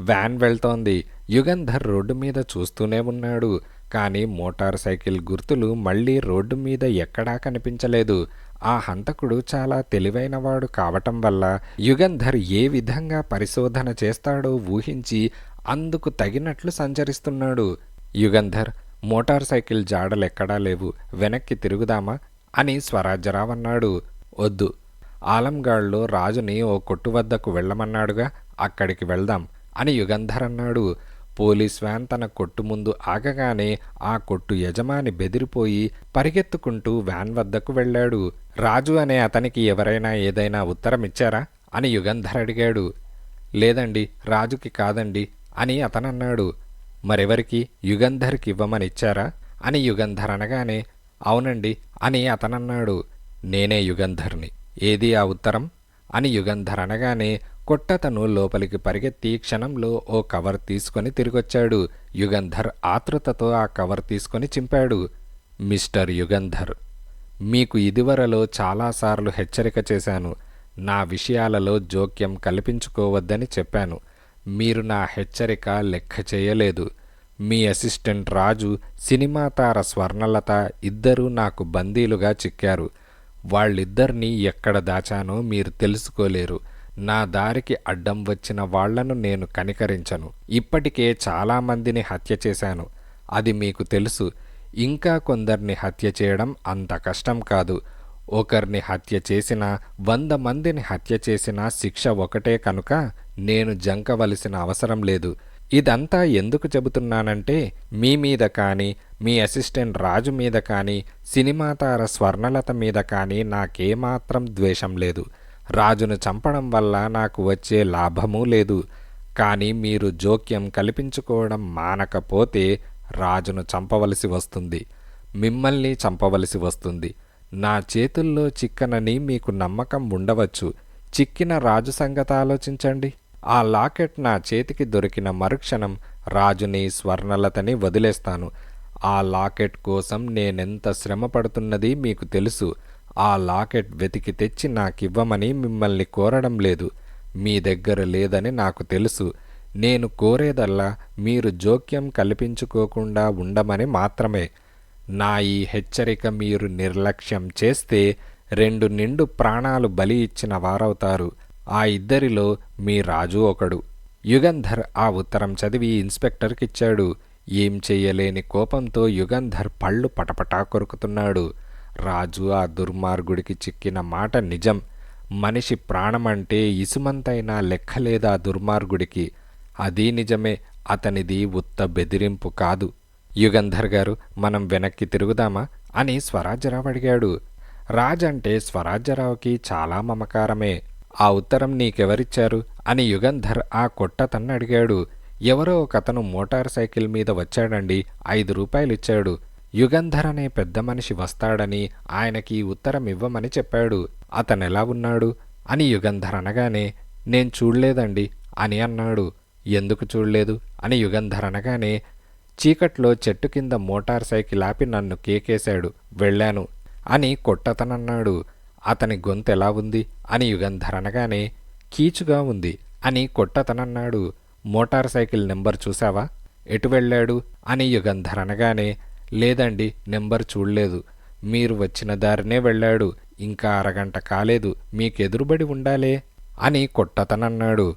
వ్యాన్ వెళ్తోంది. యుగంధర్ రోడ్డు మీద చూస్తూనే ఉన్నాడు. కానీ మోటార్ సైకిల్ గుర్తులు మళ్ళీ రోడ్డు మీద ఎక్కడా కనిపించలేదు. ఆ హంతకుడు చాలా తెలివైనవాడు కావటం వల్ల యుగంధర్ ఏ విధంగా పరిశోధన చేస్తాడో ఊహించి అందుకు తగినట్లు సంచరిస్తున్నాడు. యుగంధర్, మోటార్ సైకిల్ జాడలెక్కడా లేవు, వెనక్కి తిరుగుదామా అని స్వరాజ్యరావు అన్నాడు. వద్దు, ఆలంగాడ్లో రాజుని ఓ కొట్టు వద్దకు వెళ్ళమన్నాడుగా, అక్కడికి వెళ్దాం అని యుగంధర్ అన్నాడు. పోలీస్ వ్యాన్ తన కొట్టు ముందు ఆగగానే ఆ కొట్టు యజమాని బెదిరిపోయి పరిగెత్తుకుంటూ వ్యాన్ వద్దకు వెళ్ళాడు. రాజు అనే అతనికి ఎవరైనా ఏదైనా ఉత్తరమిచ్చారా అని యుగంధర్ అడిగాడు. లేదండి, రాజుకి కాదండి అని అతనన్నాడు. మరెవరికి? యుగంధర్కి ఇవ్వమని ఇచ్చారా అని యుగంధర్ అనగానే అవునండి అని అతనన్నాడు. నేనే యుగంధర్ని, ఏది ఆ ఉత్తరం అని యుగంధర్ అనగానే కొట్టతను లోపలికి పరిగెత్తి క్షణంలో ఓ కవర్ తీసుకొని తిరిగొచ్చాడు. యుగంధర్ ఆతృతతో ఆ కవర్ తీసుకొని చింపాడు. మిస్టర్ యుగంధర్, మీకు ఇదివరలో చాలాసార్లు హెచ్చరిక చేశాను. నా విషయాలలో జోక్యం కల్పించుకోవద్దని చెప్పాను. మీరు నా హెచ్చరిక లెక్క చేయలేదు. మీ అసిస్టెంట్ రాజు, సినిమా తార స్వర్ణలత ఇద్దరూ నాకు బందీలుగా చిక్కారు. వాళ్ళిద్దరినీ ఎక్కడ దాచానో మీరు తెలుసుకోలేరు. నా దారికి అడ్డం వచ్చిన వాళ్లను నేను కనికరించను. ఇప్పటికే చాలామందిని హత్య చేశాను, అది మీకు తెలుసు. ఇంకా కొందరిని హత్య చేయడం అంత కష్టం కాదు. ఒకరిని హత్య చేసినా 100 మందిని హత్య చేసినా శిక్ష ఒకటే కనుక నేను జంకవలసిన అవసరం లేదు. ఇదంతా ఎందుకు చెబుతున్నానంటే మీ మీద కానీ, మీ అసిస్టెంట్ రాజు మీద కానీ, సినిమా తార స్వర్ణలత మీద కానీ నాకేమాత్రం ద్వేషం లేదు. రాజును చంపడం వల్ల నాకు వచ్చే లాభమూ లేదు. కానీ మీరు జోక్యం కల్పించుకోవడం మానకపోతే రాజును చంపవలసి వస్తుంది, మిమ్మల్ని చంపవలసి వస్తుంది. నా చేతుల్లో చిక్కనని మీకు నమ్మకం ఉండవచ్చు. చిక్కిన రాజు సంగతి ఆలోచించండి. ఆ లాకెట్ నా చేతికి దొరికిన మరుక్షణం రాజుని, స్వర్ణలతని వదిలేస్తాను. ఆ లాకెట్ కోసం నేనెంత శ్రమ పడుతున్నది మీకు తెలుసు. ఆ లాకెట్ వెతికి తెచ్చి నాకివ్వమని మిమ్మల్ని కోరడం లేదు. మీ దగ్గర లేదని నాకు తెలుసు. నేను కోరేదల్లా మీరు జోక్యం కల్పించుకోకుండా ఉండమని మాత్రమే. నా ఈ హెచ్చరిక మీరు నిర్లక్ష్యం చేస్తే 2 నిండు ప్రాణాలు బలి ఇచ్చిన వారవుతారు. ఆ ఇద్దరిలో మీ రాజు ఒకడు. యుగంధర్ ఆ ఉత్తరం చదివి ఇన్స్పెక్టర్కిచ్చాడు. ఏం చెయ్యలేని కోపంతో యుగంధర్ పళ్ళు పటపటా కొరుకుతున్నాడు. రాజు ఆ దుర్మార్గుడికి చిక్కిన మాట నిజం. మనిషి ప్రాణమంటే ఇసుమంతైనా లెక్కలేదా దుర్మార్గుడికి. అదీ నిజమే. అతనిది ఉత్త బెదిరింపు కాదు. యుగంధర్ గారు, మనం వెనక్కి తిరుగుదామా అని స్వరాజ్యరావు అడిగాడు. రాజంటే స్వరాజ్యరావుకి చాలా మమకారమే. ఆ ఉత్తరం నీకెవరిచ్చారు అని యుగంధర్ ఆ కొట్టతన్ని అడిగాడు. ఎవరో ఒకతను మోటార్ సైకిల్ మీద వచ్చాడండి, 5 రూపాయలిచ్చాడు. యుగంధర్ అనే పెద్ద మనిషి వస్తాడని ఆయనకి ఉత్తరం ఇవ్వమని చెప్పాడు. అతనెలా ఉన్నాడు అని యుగంధర్ అనగానే, నేను చూడలేదండి అని అన్నాడు. ఎందుకు చూడలేదు అని యుగంధర్ అనగానే, చీకట్లో చెట్టు కింద మోటార్ సైకిల్ ఆపి నన్ను కేకేశాడు, వెళ్ళాను అని కొట్టతనన్నాడు. అతని గొంతెలా ఉంది అని యుగంధర్ అనగానే, కీచుగా ఉంది అని కొట్టతనన్నాడు. మోటార్ సైకిల్ నెంబర్ చూసావా, ఎటు వెళ్ళాడు అని యుగంధర్ అనగానే, లేదండి, నెంబర్ చూడలేదు. మీరు వచ్చిన దారినే వెళ్ళాడు. ఇంకా అరగంట కాలేదు, మీకెదురుబడి ఉండాలే అని కొట్టతనన్నాడు.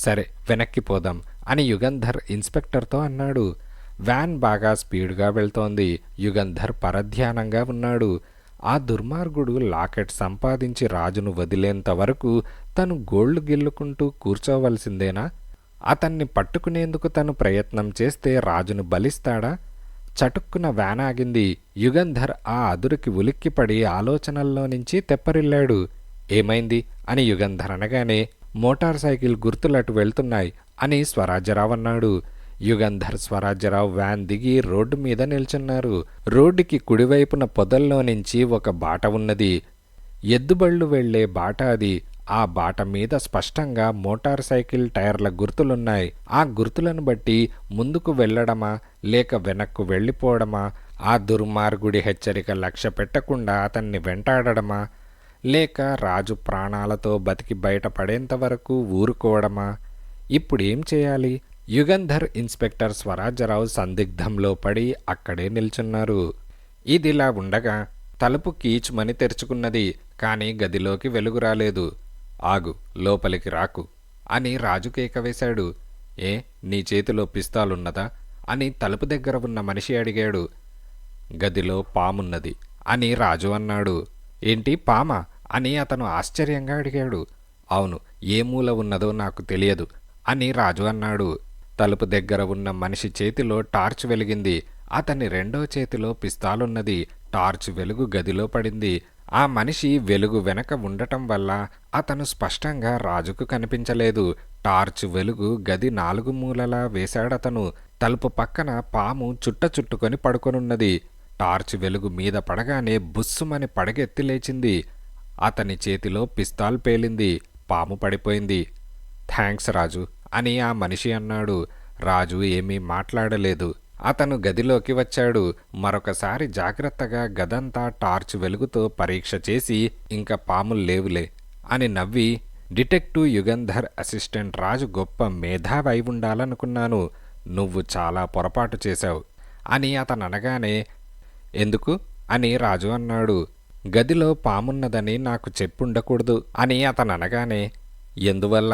సరే, వెనక్కి పోదాం అని యుగంధర్ ఇన్స్పెక్టర్తో అన్నాడు. వ్యాన్ బాగా స్పీడ్గా వెళ్తోంది. యుగంధర్ పరధ్యానంగా ఉన్నాడు. ఆ దుర్మార్గుడు లాకెట్ సంపాదించి రాజును వదిలేంత వరకు తను గోళ్లు గిల్లుకుంటూ కూర్చోవలసిందేనా? అతన్ని పట్టుకునేందుకు తను ప్రయత్నం చేస్తే రాజును బలిస్తాడా? చటుక్కున వ్యాన్ ఆగింది. యుగంధర్ ఆ అదురుకి ఉలిక్కిపడి ఆలోచనల్లో నుంచి తెప్పరిల్లాడు. ఏమైంది అని యుగంధర్ అనగానే, మోటార్ సైకిల్ గుర్తులటు వెళ్తున్నాయి అని స్వరాజ్యరావు అన్నాడు. యుగంధర్, స్వరాజ్యరావు వ్యాన్ దిగి రోడ్డు మీద నిల్చున్నారు. రోడ్డుకి కుడివైపున పొదల్లో నుంచి ఒక బాట ఉన్నది. ఎద్దుబళ్ళు వెళ్లే బాట అది. ఆ బాట మీద స్పష్టంగా మోటార్ సైకిల్ టైర్ల గుర్తులున్నాయి. ఆ గుర్తులను బట్టి ముందుకు వెళ్లడమా లేక వెనక్కు వెళ్ళిపోవడమా, ఆ దుర్మార్గుడి హెచ్చరిక లక్ష్య పెట్టకుండా అతన్ని వెంటాడడమా, లేక రాజు ప్రాణాలతో బతికి బయటపడేంత వరకు ఊరుకోవడమా? ఇప్పుడేం చేయాలి? యుగంధర్, ఇన్స్పెక్టర్ స్వరాజ్యరావు సందిగ్ధంలో పడి అక్కడే నిల్చున్నారు. ఇదిలా ఉండగా తలుపు కీచుమని తెరుచుకున్నది. కాని గదిలోకి వెలుగు రాలేదు. ఆగు, లోపలికి రాకు అని రాజు కేక వేశాడు. ఏ, నీ చేతిలో పిస్తాలున్నదా అని తలుపు దగ్గర ఉన్న మనిషి అడిగాడు. గదిలో పామున్నది అని రాజు అన్నాడు. ఏంటి, పామా అని అతను ఆశ్చర్యంగా అడిగాడు. అవును, ఏ మూల ఉన్నదో నాకు తెలియదు అని రాజు అన్నాడు. తలుపు దగ్గర ఉన్న మనిషి చేతిలో టార్చ్ వెలిగింది. అతని రెండో చేతిలో పిస్తాలున్నది. టార్చ్ వెలుగు గదిలో పడింది. ఆ మనిషి వెలుగు వెనక ఉండటం వల్ల అతను స్పష్టంగా రాజుకు కనిపించలేదు. టార్చ్ వెలుగు గది 4 మూలలా వేశాడతను. తలుపు పక్కన పాము చుట్టుకొని పడుకొనున్నది. టార్చ్ వెలుగు మీద పడగానే బుస్సుమని పడగెత్తి లేచింది. అతని చేతిలో పిస్తాల్ పేలింది. పాము పడిపోయింది. థ్యాంక్స్ రాజు అని ఆ మనిషి అన్నాడు. రాజు ఏమీ మాట్లాడలేదు. అతను గదిలోకి వచ్చాడు. మరొకసారి జాగ్రత్తగా గదంతా టార్చ్ వెలుగుతో పరీక్ష చేసి, ఇంక పాములు లేవులే అని నవ్వి, డిటెక్టివ్ యుగంధర్ అసిస్టెంట్ రాజు గొప్ప మేధావి అయి ఉండాలనుకున్నాను. నువ్వు చాలా పొరపాటు చేశావు అని అతను అనగానే, ఎందుకు అని రాజు అన్నాడు. గదిలో పామున్నదని నాకు చెప్పుండకూడదు అని అతను అనగానే, ఎందువల్ల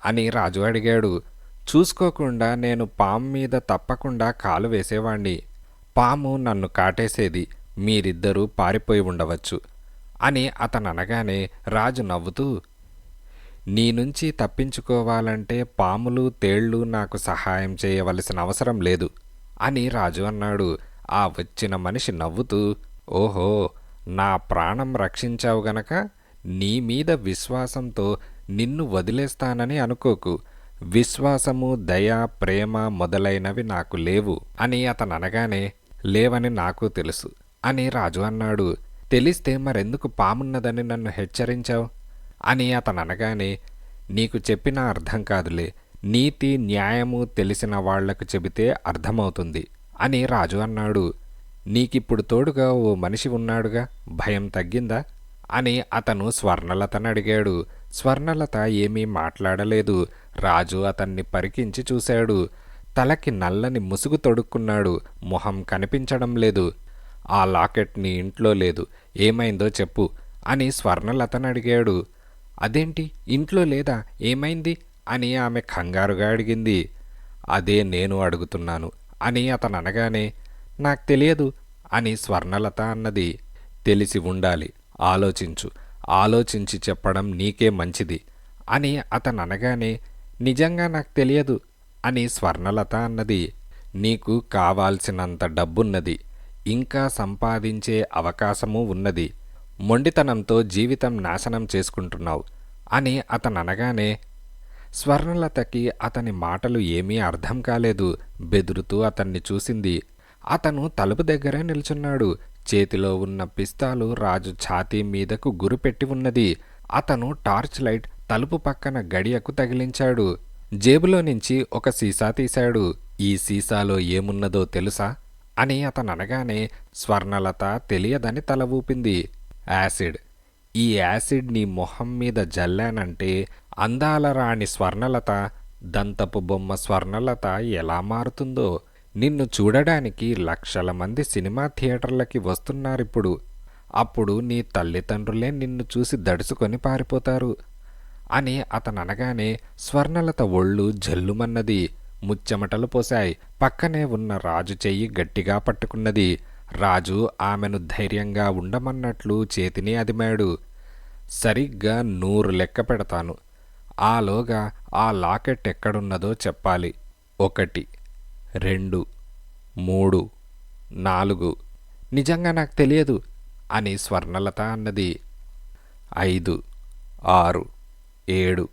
అని రాజు అడిగాడు. చూసుకోకుండా నేను పాము మీద తప్పకుండా కాలు వేసేవాణ్ణి. పాము నన్ను కాటేసేది. మీరిద్దరూ పారిపోయి ఉండవచ్చు అని అతను అనగానే రాజు నవ్వుతూ, నీ నుంచి తప్పించుకోవాలంటే పాములు, తేళ్లు నాకు సహాయం చేయవలసిన అవసరం లేదు అని రాజు అన్నాడు. ఆ వచ్చిన మనిషి నవ్వుతూ, ఓహో, నా ప్రాణం రక్షించావు గనక నీ మీద విశ్వాసంతో నిన్ను వదిలేస్తానని అనుకోకు. విశ్వాసము, దయ, ప్రేమ మొదలైనవి నాకు లేవు అని అతను అనగానే, లేవని నాకు తెలుసు అని రాజు అన్నాడు. తెలిస్తే మరెందుకు పామున్నదని నన్ను హెచ్చరించావు అని అతను అనగానే, నీకు చెప్పినా అర్థం కాదులే. నీతి న్యాయము తెలిసిన వాళ్లకు చెబితే అర్థమవుతుంది అని రాజు అన్నాడు. నీకిప్పుడు తోడుగా ఓ మనిషి ఉన్నాడుగా, భయం తగ్గిందా అని అతను స్వర్ణలతను అడిగాడు. స్వర్ణలత ఏమీ మాట్లాడలేదు. రాజు అతన్ని పరికించి చూశాడు. తలకి నల్లని ముసుగు తొడుక్కున్నాడు. మొహం కనిపించడం లేదు. ఆ లాకెట్ నీ ఇంట్లో లేదు, ఏమైందో చెప్పు అని స్వర్ణలతను అడిగాడు. అదేంటి, ఇంట్లో లేదా, ఏమైంది అని ఆమె కంగారుగా అడిగింది. అదే నేను అడుగుతున్నాను అని అతను అనగానే, నాకు తెలియదు అని స్వర్ణలత అన్నది. తెలిసి ఉండాలి, ఆలోచించు, ఆలోచించి చెప్పడం నీకే మంచిది అని అతను అనగానే, నిజంగా నాకు తెలియదు అని స్వర్ణలత అన్నది. నీకు కావాల్సినంత డబ్బున్నది, ఇంకా సంపాదించే అవకాశమూ ఉన్నది. మొండితనంతో జీవితం నాశనం చేసుకుంటున్నావు అని అతను అనగానే, స్వర్ణలతకి అతని మాటలు ఏమీ అర్థం కాలేదు. బెదురుతూ అతన్ని చూసింది. అతను తలుపు దగ్గరే నిల్చున్నాడు. చేతిలో ఉన్న పిస్తాలు రాజు ఛాతీ మీదకు గురిపెట్టి ఉన్నది. అతను టార్చ్ లైట్ తలుపు పక్కన గడియకు తగిలించాడు. జేబులో నుంచి ఒక సీసా తీశాడు. ఈ సీసాలో ఏమున్నదో తెలుసా అని అతను అనగానే, స్వర్ణలత తెలియదని తల ఊపింది. యాసిడ్. ఈ యాసిడ్ నీ మొహం మీద జల్లానంటే అందాల రాణి స్వర్ణలత, దంతపు బొమ్మ స్వర్ణలత ఎలా మారుతుందో. నిన్ను చూడడానికి లక్షల మంది సినిమా థియేటర్లకి వస్తున్నారిప్పుడు. అప్పుడు నీ తల్లిదండ్రులే నిన్ను చూసి దడుచుకొని పారిపోతారు అని అతను అనగానే, స్వర్ణలత ఒళ్ళు జల్లుమన్నది. ముచ్చెమటలు పోశాయి. పక్కనే ఉన్న రాజు చెయ్యి గట్టిగా పట్టుకున్నది. రాజు ఆమెను ధైర్యంగా ఉండమన్నట్లు చేతిని అదిమాడు. సరిగ్గా 100 లెక్క పెడతాను. ఆలోగా ఆ లాకెట్ ఎక్కడున్నదో చెప్పాలి. 1, 2, 3, 4. నిజంగా నాకు తెలియదు అని స్వర్ణలత అన్నది. 5, 6, 7,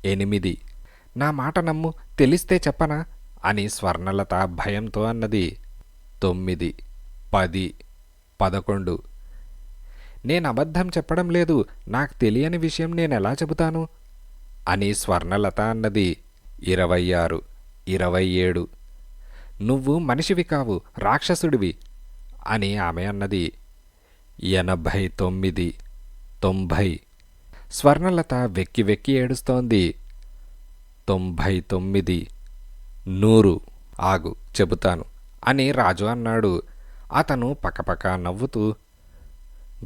8. నా మాట నమ్ము, తెలిస్తే చెప్పనా అని స్వర్ణలత భయంతో అన్నది. 9, 10, 11. నేను అబద్ధం చెప్పడం లేదు, నాకు తెలియని విషయం నేనెలా చెబుతాను అని స్వర్ణలత అన్నది. 26, 27. నువ్వు మనిషివి కావు, రాక్షసుడివి అని ఆమె అన్నది. 89, 90. స్వర్ణలత వెక్కి వెక్కి ఏడుస్తోంది. 99, 100. ఆగు, చెబుతాను అని రాజు అన్నాడు. అతను పకపక నవ్వుతూ,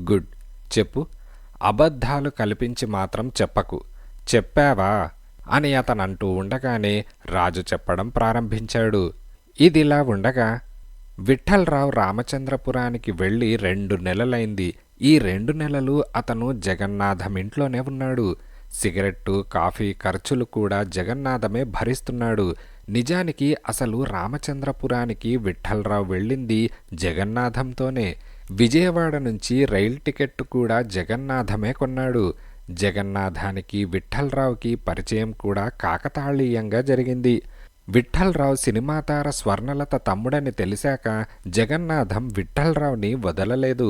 గుడ్, చెప్పు, అబద్ధాలు కల్పించి మాత్రం చెప్పకు, చెప్పావా అని అతను అంటూ ఉండగానే రాజు చెప్పడం ప్రారంభించాడు. ఇదిలా ఉండగా విఠ్ఠలరావు రామచంద్రపురానికి వెళ్ళి 2 నెలలైంది. ఈ 2 నెలలు అతను జగన్నాథం ఇంట్లోనే ఉన్నాడు. సిగరెట్టు, కాఫీ ఖర్చులు కూడా జగన్నాథమే భరిస్తున్నాడు. నిజానికి అసలు రామచంద్రపురానికి విఠ్ఠలరావు వెళ్ళింది జగన్నాథంతోనే. విజయవాడ నుంచి రైలు టికెట్టు కూడా జగన్నాథమే కొన్నాడు. జగన్నాథానికి విఠ్ఠలరావుకి పరిచయం కూడా కాకతాళీయంగా జరిగింది. విఠ్ఠలరావు సినిమాతార స్వర్ణలత తమ్ముడని తెలిసాక జగన్నాథం విఠ్ఠలరావుని వదలలేదు.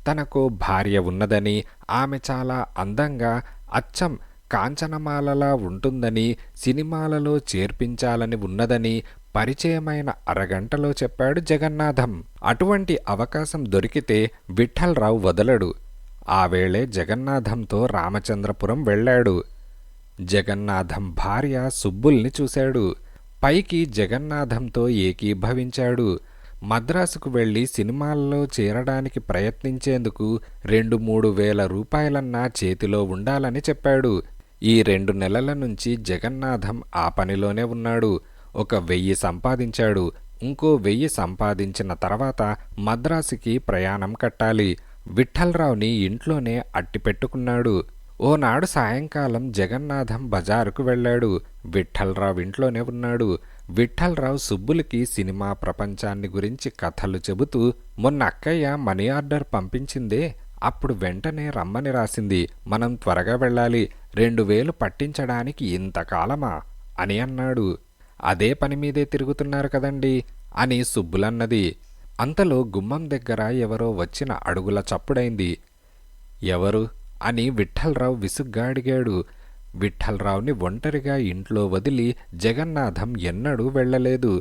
తనకు భార్య ఉన్నదని, ఆమె చాలా అందంగా అచ్చం కాంచనమాలలా ఉంటుందని, సినిమాలలో చేర్పించాలని ఉన్నదని పరిచయమైన అరగంటలో చెప్పాడు జగన్నాథం. అటువంటి అవకాశం దొరికితే విఠ్ఠలరావు వదలడు. ఆ వేళే జగన్నాథంతో రామచంద్రపురం వెళ్ళాడు. జగన్నాథం భార్య సుబ్బుల్ని చూశాడు. పైకి జగన్నాథంతో ఏకీభవించాడు. మద్రాసుకు వెళ్ళి సినిమాల్లో చేరడానికి ప్రయత్నించేందుకు 2-3 వేల రూపాయలన్నా చేతిలో ఉండాలని చెప్పాడు. ఈ 2 నెలల నుంచి జగన్నాథం ఆ పనిలోనే ఉన్నాడు. 1,000 సంపాదించాడు. ఇంకో 1000 సంపాదించిన తర్వాత మద్రాసుకి ప్రయాణం కట్టాలి. విఠ్ఠలరావుని ఇంట్లోనే అట్టిపెట్టుకున్నాడు. ఓనాడు సాయంకాలం జగన్నాథం బజారుకు వెళ్ళాడు. విఠ్ఠలరావు ఇంట్లోనే ఉన్నాడు. విఠ్ఠలరావు సుబ్బులకి సినిమా ప్రపంచాన్ని గురించి కథలు చెబుతూ, మొన్న అక్కయ్య మనీ ఆర్డర్ పంపించిందే, అప్పుడు వెంటనే రమ్మని రాసింది, మనం త్వరగా వెళ్ళాలి, 2000 పట్టించడానికి ఇంతకాలమా అని అన్నాడు. అదే పని మీదే తిరుగుతున్నారు కదండి అని సుబ్బులన్నది. అంతలో గుమ్మం దగ్గర ఎవరో వచ్చిన అడుగుల చప్పుడైంది. ఎవరు అని విఠ్ఠలరావు విసుగ్గా అడిగాడు. విఠ్ఠలరావుని ఒంటరిగా ఇంట్లో వదిలి జగన్నాథం ఎన్నడూ వెళ్ళలేదు.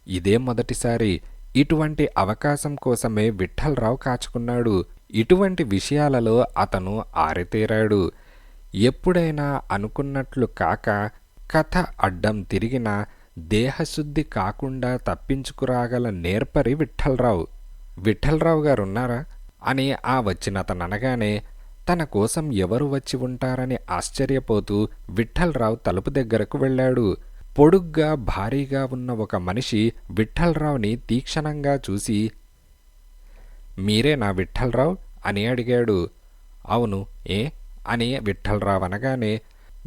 ఇదే మొదటిసారి. ఇటువంటి అవకాశం కోసమే విఠ్ఠలరావు కాచుకున్నాడు. ఇటువంటి విషయాలలో అతను ఆరితేరాడు. ఎప్పుడైనా అనుకున్నట్లు కాక కథ అడ్డం తిరిగినా దేహశుద్ధి కాకుండా తప్పించుకురాగల నేర్పరి విఠ్ఠలరావు. విఠ్ఠలరావు గారున్నారా అని ఆ వచ్చినతననగానే తన కోసం ఎవరు వచ్చి ఉంటారని ఆశ్చర్యపోతూ విఠ్ఠలరావు తలుపు దగ్గరకు వెళ్ళాడు. పొడుగ్గా భారీగా ఉన్న ఒక మనిషి విఠ్ఠలరావుని తీక్షణంగా చూసి, మీరేనా విఠ్ఠలరావు అని అడిగాడు. అవును, ఏ అని విఠ్ఠలరావు అనగానే,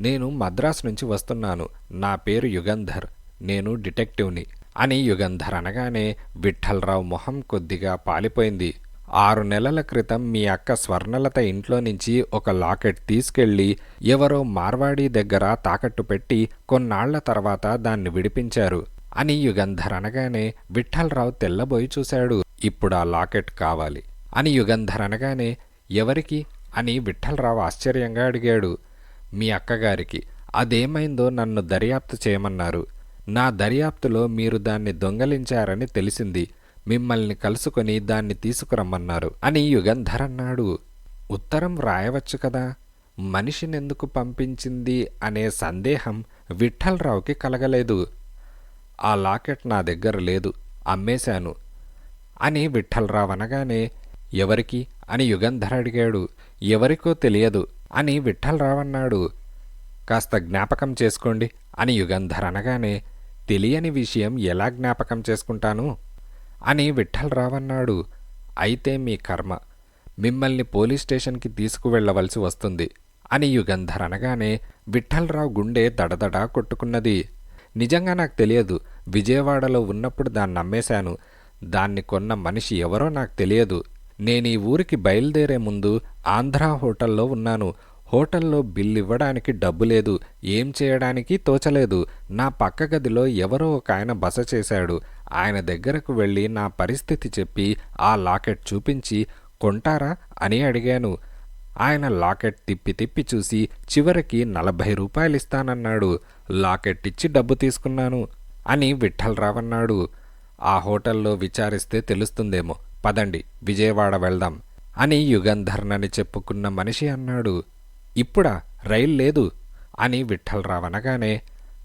నేను మద్రాసు నుంచి వస్తున్నాను, నా పేరు యుగంధర్, నేను డిటెక్టివ్ని అని యుగంధర్ అనగానే విఠ్ఠలరావు మొహం కొద్దిగా పాలిపోయింది. 6 నెలల క్రితం మీ అక్క స్వర్ణలత ఇంట్లో నుంచి ఒక లాకెట్ తీసుకెళ్లి ఎవరో మార్వాడీ దగ్గర తాకట్టు పెట్టి కొన్నాళ్ల తర్వాత దాన్ని విడిపించారు అని యుగంధర్ అనగానే విఠ్ఠలరావు తెల్లబోయి చూశాడు. ఇప్పుడు ఆ లాకెట్ కావాలి అని యుగంధర్ అనగానే, ఎవరికి అని విఠ్ఠలరావు ఆశ్చర్యంగా అడిగాడు. మీ అక్కగారికి. అదేమైందో నన్ను దర్యాప్తు చేయమన్నారు. నా దర్యాప్తులో మీరు దాన్ని దొంగలించారని తెలిసింది. మిమ్మల్ని కలుసుకొని దాన్ని తీసుకురమ్మన్నారు అని యుగంధర్ అన్నాడు. ఉత్తరం వ్రాయవచ్చు కదా, మనిషినెందుకు పంపించింది అనే సందేహం విఠ్ఠలరావుకి కలగలేదు. ఆ లాకెట్ నా దగ్గర లేదు, అమ్మేశాను అని విఠ్ఠలరావు అనగానే, ఎవరికి అని యుగంధర్ అడిగాడు. ఎవరికో తెలియదు అని విఠ్ఠలరావు అన్నాడు. కాస్త జ్ఞాపకం చేసుకోండి అని యుగంధర్ అనగానే, తెలియని విషయం ఎలా జ్ఞాపకం చేసుకుంటాను అని విఠ్ఠలరావు అన్నాడు. అయితే మీ కర్మ, మిమ్మల్ని పోలీస్ స్టేషన్కి తీసుకువెళ్ళవలసి వస్తుంది అని యుగంధర్ అనగానే విఠ్ఠలరావు గుండె దడదడా కొట్టుకున్నది. నిజంగా నాకు తెలియదు. విజయవాడలో ఉన్నప్పుడు దాన్ని అమ్మేశాను. దాన్ని కొన్న మనిషి ఎవరో నాకు తెలియదు. నేను ఈ ఊరికి బయలుదేరే ముందు ఆంధ్రా హోటల్లో ఉన్నాను. హోటల్లో బిల్లు ఇవ్వడానికి డబ్బు లేదు, ఏం చేయడానికి తోచలేదు. నా పక్క గదిలో ఎవరో ఒక ఆయన బస చేశాడు. ఆయన దగ్గరకు వెళ్ళి నా పరిస్థితి చెప్పి ఆ లాకెట్ చూపించి కొంటారా అని అడిగాను. ఆయన లాకెట్ తిప్పి తిప్పి చూసి చివరికి 40 రూపాయలు ఇస్తానన్నాడు. లాకెట్ ఇచ్చి డబ్బు తీసుకున్నాను అని విఠ్ఠలరావు అన్నాడు. ఆ హోటల్లో విచారిస్తే తెలుస్తుందేమో, పదండి విజయవాడ వెళ్దాం అని యుగంధర్నని చెప్పుకున్న మనిషి అన్నాడు. ఇప్పుడా, రైలు లేదు అని విఠ్ఠలరావు అనగానే,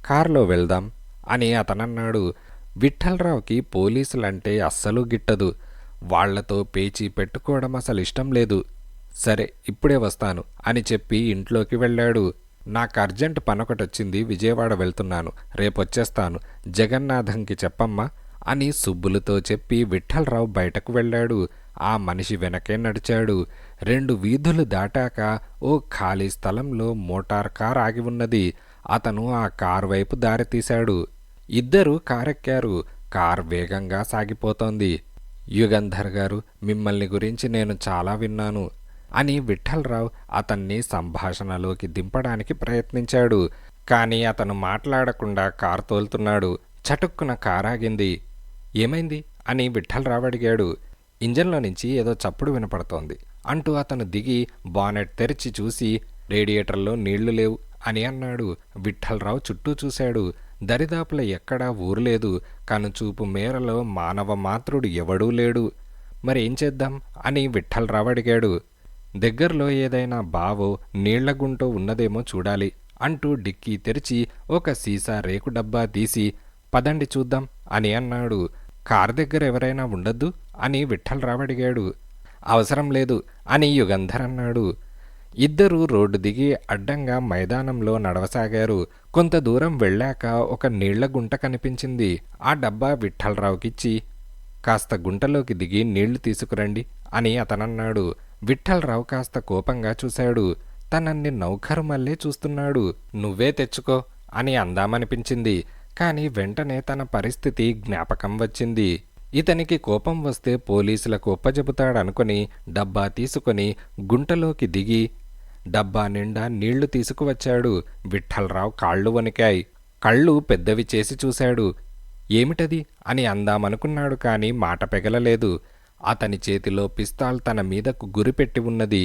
కారులో వెళ్దాం అని అతనన్నాడు. విఠ్ఠలరావుకి పోలీసులంటే అస్సలు గిట్టదు. వాళ్లతో పేచీ పెట్టుకోవడం అసలు ఇష్టం లేదు. సరే ఇప్పుడే వస్తాను అని చెప్పి ఇంట్లోకి వెళ్ళాడు. నాకు అర్జెంట్ పనొకటొచ్చింది, విజయవాడ వెళ్తున్నాను, రేపొచ్చేస్తాను, జగన్నాథంకి చెప్పమ్మా అని సుబ్బులతో చెప్పి విఠ్ఠలరావు బయటకు వెళ్ళాడు. ఆ మనిషి వెనకే నడిచాడు. 2 వీధులు దాటాక ఓ ఖాళీ స్థలంలో మోటార్ కార్ ఆగి ఉన్నది. అతను ఆ కారు వైపు దారి తీశాడు. ఇద్దరూ కారెక్కారు. కార్ వేగంగా సాగిపోతోంది. యుగంధర్ గారు, మిమ్మల్ని గురించి నేను చాలా విన్నాను అని విఠ్ఠలరావు అతన్ని సంభాషణలోకి దింపడానికి ప్రయత్నించాడు. కానీ అతను మాట్లాడకుండా కారు తోలుతున్నాడు. చటుక్కున కారాగింది. ఏమైంది అని విఠ్ఠలరావు అడిగాడు. ఇంజన్లో నుంచి ఏదో చప్పుడు వినపడుతోంది అంటూ అతను దిగి బానెట్ తెరిచి చూసి, రేడియేటర్లో నీళ్లు లేవు అని అన్నాడు. విఠ్ఠలరావు చుట్టూ చూశాడు. దరిదాపుల ఎక్కడా ఊరు లేదు. కనుచూపు మేరలో మానవ మాతృడు ఎవడూ లేడు. మరేం చేద్దాం అని విఠ్ఠలరావు అడిగాడు. దగ్గరలో ఏదైనా బావో నీళ్లగుంటో ఉన్నదేమో చూడాలి అంటూ డిక్కీ తెరిచి ఒక సీసా రేకు డబ్బా తీసి, పదండి చూద్దాం అని అన్నాడు. కారు దగ్గర ఎవరైనా ఉండద్దు అని విఠ్ఠలరావు అడిగాడు. అవసరం లేదు అని యుగంధర్ అన్నాడు. ఇద్దరూ రోడ్డు దిగి అడ్డంగా మైదానంలో నడవసాగారు. కొంత దూరం వెళ్ళాక ఒక నీళ్ల గుంట కనిపించింది. ఆ డబ్బా విఠ్ఠలరావుకిచ్చి, కాస్త గుంటలోకి దిగి నీళ్లు తీసుకురండి అని అతనన్నాడు. విఠ్ఠలరావు కాస్త కోపంగా చూశాడు. తనన్ని నౌకరు మళ్ళీ చూస్తున్నాడు. నువ్వే తెచ్చుకో అని అందామనిపించింది. కాని వెంటనే తన పరిస్థితి జ్ఞాపకం వచ్చింది. ఇతనికి కోపం వస్తే పోలీసులకు ఒప్పజెబుతాడనుకుని డబ్బా తీసుకుని గుంటలోకి దిగి డబ్బా నిండా నీళ్లు తీసుకువచ్చాడు. విఠ్ఠలరావు కాళ్ళు వణికాయి. కళ్ళు పెద్దవి చేసి చూశాడు. ఏమిటది అని అందామనుకున్నాడు. కాని మాట పెగలలేదు. అతని చేతిలో పిస్తాల్ తన మీదకు గురిపెట్టి ఉన్నది.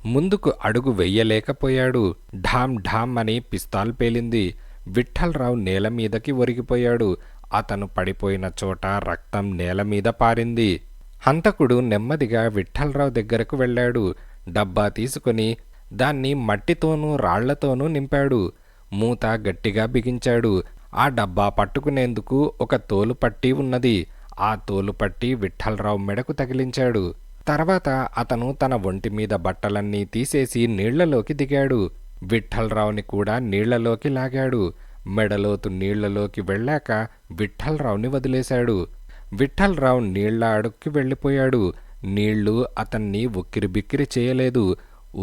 ముందుకు అడుగు వెయ్యలేకపోయాడు. ఢామ్ ఢామ్ అని పిస్తాల్ పేలింది. విఠ్ఠల్రావు నేల మీదకి ఒరిగిపోయాడు. అతను పడిపోయిన చోట రక్తం నేల మీద పారింది. హంతకుడు నెమ్మదిగా విఠ్ఠల్రావు దగ్గరకు వెళ్ళాడు. డబ్బా తీసుకుని దాన్ని మట్టితోనూ రాళ్లతోనూ నింపాడు. మూత గట్టిగా బిగించాడు. ఆ డబ్బా పట్టుకునేందుకు ఒక తోలుపట్టి ఉన్నది. ఆ తోలుపట్టి విఠ్ఠల్రావు మెడకు తగిలించాడు. తర్వాత అతను తన ఒంటి మీద బట్టలన్నీ తీసేసి నీళ్లలోకి దిగాడు. విఠ్ఠల్రావుని కూడా నీళ్లలోకి లాగాడు. మెడలోతు నీళ్లలోకి వెళ్ళాక విఠ్ఠల్రావుని వదిలేశాడు. విఠ్ఠల్రావు నీళ్ల అడుక్కి వెళ్ళిపోయాడు. నీళ్లు అతన్ని ఉక్కిరిబిక్కిరి చేయలేదు.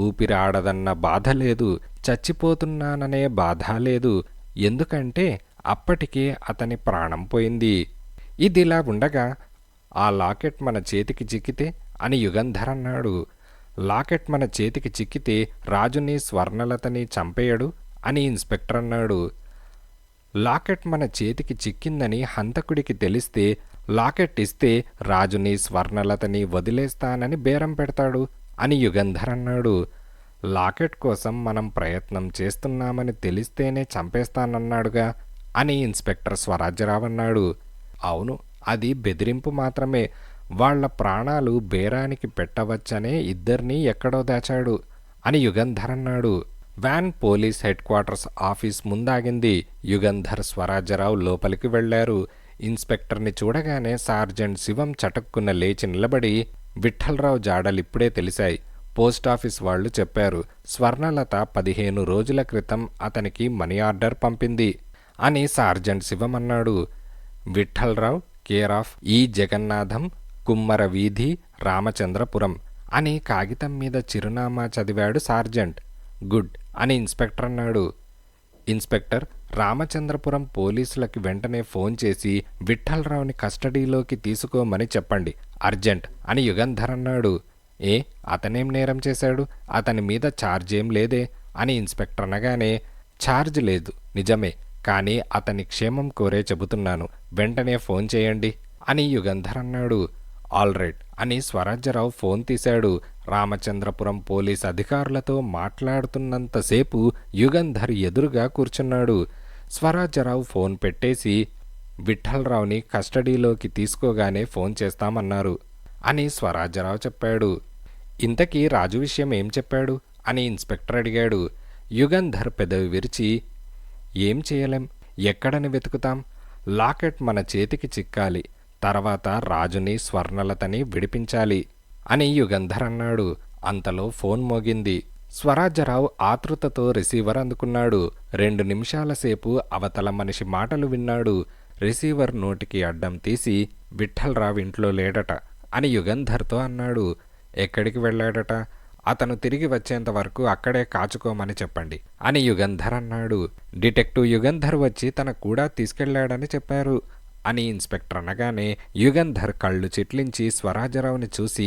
ఊపిరి ఆడదన్న బాధ లేదు. చచ్చిపోతున్నాననే బాధ లేదు. ఎందుకంటే అప్పటికే అతని ప్రాణం పోయింది. ఇదిలా ఉండగా ఆ లాకెట్ మన చేతికి చిక్కితే అని యుగంధర్ అన్నాడు. లాకెట్ మన చేతికి చిక్కితే రాజుని స్వర్ణలతని చంపేయడు అని ఇన్స్పెక్టర్ అన్నాడు. లాకెట్ మన చేతికి చిక్కిందని హంతకుడికి తెలిస్తే లాకెట్ ఇస్తే రాజుని స్వర్ణలతని వదిలేస్తానని బేరం పెడతాడు అని యుగంధర్ అన్నాడు. లాకెట్ కోసం మనం ప్రయత్నం చేస్తున్నామని తెలిస్తేనే చంపేస్తానన్నాడుగా అని ఇన్స్పెక్టర్ స్వరాజ్యరావు అన్నాడు. అవును, అది బెదిరింపు మాత్రమే. వాళ్ల ప్రాణాలు బేరానికి పెట్టవచ్చనే ఇద్దరినీ ఎక్కడో దాచాడు అని యుగంధర్ అన్నాడు. Van police headquarters office ముందాగింది. యుగంధర్ స్వరాజ్యరావు లోపలికి వెళ్లారు. ఇన్స్పెక్టర్ని చూడగానే సార్జెంట్ శివం చటుక్కున లేచి నిలబడి, విఠ్ఠల్రావు జాడలిప్పుడే తెలిశాయి. పోస్టాఫీస్ వాళ్లు చెప్పారు. స్వర్ణలత 15 రోజుల క్రితం అతనికి మనీ ఆర్డర్ పంపింది అని సార్జెంట్ శివం అన్నాడు. విఠ్ఠల్రావు కేర్ ఆఫ్ ఈ జగన్నాథం, కుమ్మర వీధి, రామచంద్రపురం అని కాగితం మీద చిరునామా చదివాడు సార్జెంట్. గుడ్ అని ఇన్స్పెక్టర్ అన్నాడు. ఇన్స్పెక్టర్, రామచంద్రపురం పోలీసులకి వెంటనే ఫోన్ చేసి విఠ్ఠల్రావుని కస్టడీలోకి తీసుకోమని చెప్పండి, అర్జెంట్ అని యుగంధర్ అన్నాడు. ఏ, అతనేం నేరం చేశాడు? అతని మీద ఛార్జ్ ఏం లేదే అని ఇన్స్పెక్టర్ అనగానే, ఛార్జ్ లేదు నిజమే, కానీ అతని క్షేమం కోరే చెబుతున్నాను, వెంటనే ఫోన్ చేయండి అని యుగంధర్ అన్నాడు. ఆల్ రైట్ అని స్వరాజ్యరావు ఫోన్ తీశాడు. రామచంద్రపురం పోలీస్ అధికారులతో మాట్లాడుతున్నంతసేపు యుగంధర్ ఎదురుగా కూర్చున్నాడు. స్వరాజ్యరావు ఫోన్ పెట్టేసి విఠ్ఠల్రావుని కస్టడీలోకి తీసుకోగానే ఫోన్ చేస్తామన్నారు అని స్వరాజ్యరావు చెప్పాడు. ఇంతకీ రాజు విషయం ఏం చెప్పాడు అని ఇన్స్పెక్టర్ అడిగాడు. యుగంధర్ పెదవి విరిచి, ఏం చేయలేం, ఎక్కడని వెతుకుతాం, లాకెట్ మన చేతికి చిక్కాలి, తర్వాత రాజుని స్వర్ణలతని విడిపించాలి అని యుగంధర్ అన్నాడు. అంతలో ఫోన్ మోగింది. స్వరాజ్యరావు ఆతృతతో రిసీవర్ అందుకున్నాడు. 2 నిమిషాల సేపు అవతల మనిషి మాటలు విన్నాడు. రిసీవర్ నోటికి అడ్డం తీసి, విఠ్ఠల్రావు ఇంట్లో లేడట అని యుగంధర్తో అన్నాడు. ఎక్కడికి వెళ్ళాడట? అతను తిరిగి వచ్చేంత వరకు అక్కడే కాచుకోమని చెప్పండి అని యుగంధర్ అన్నాడు. డిటెక్టివ్ యుగంధర్ వచ్చి తన కూడా తీసుకెళ్లాడని చెప్పారు అని ఇన్స్పెక్టర్ అనగానే యుగంధర్ కళ్ళు చిట్లించి స్వరాజ్యరావుని చూసి,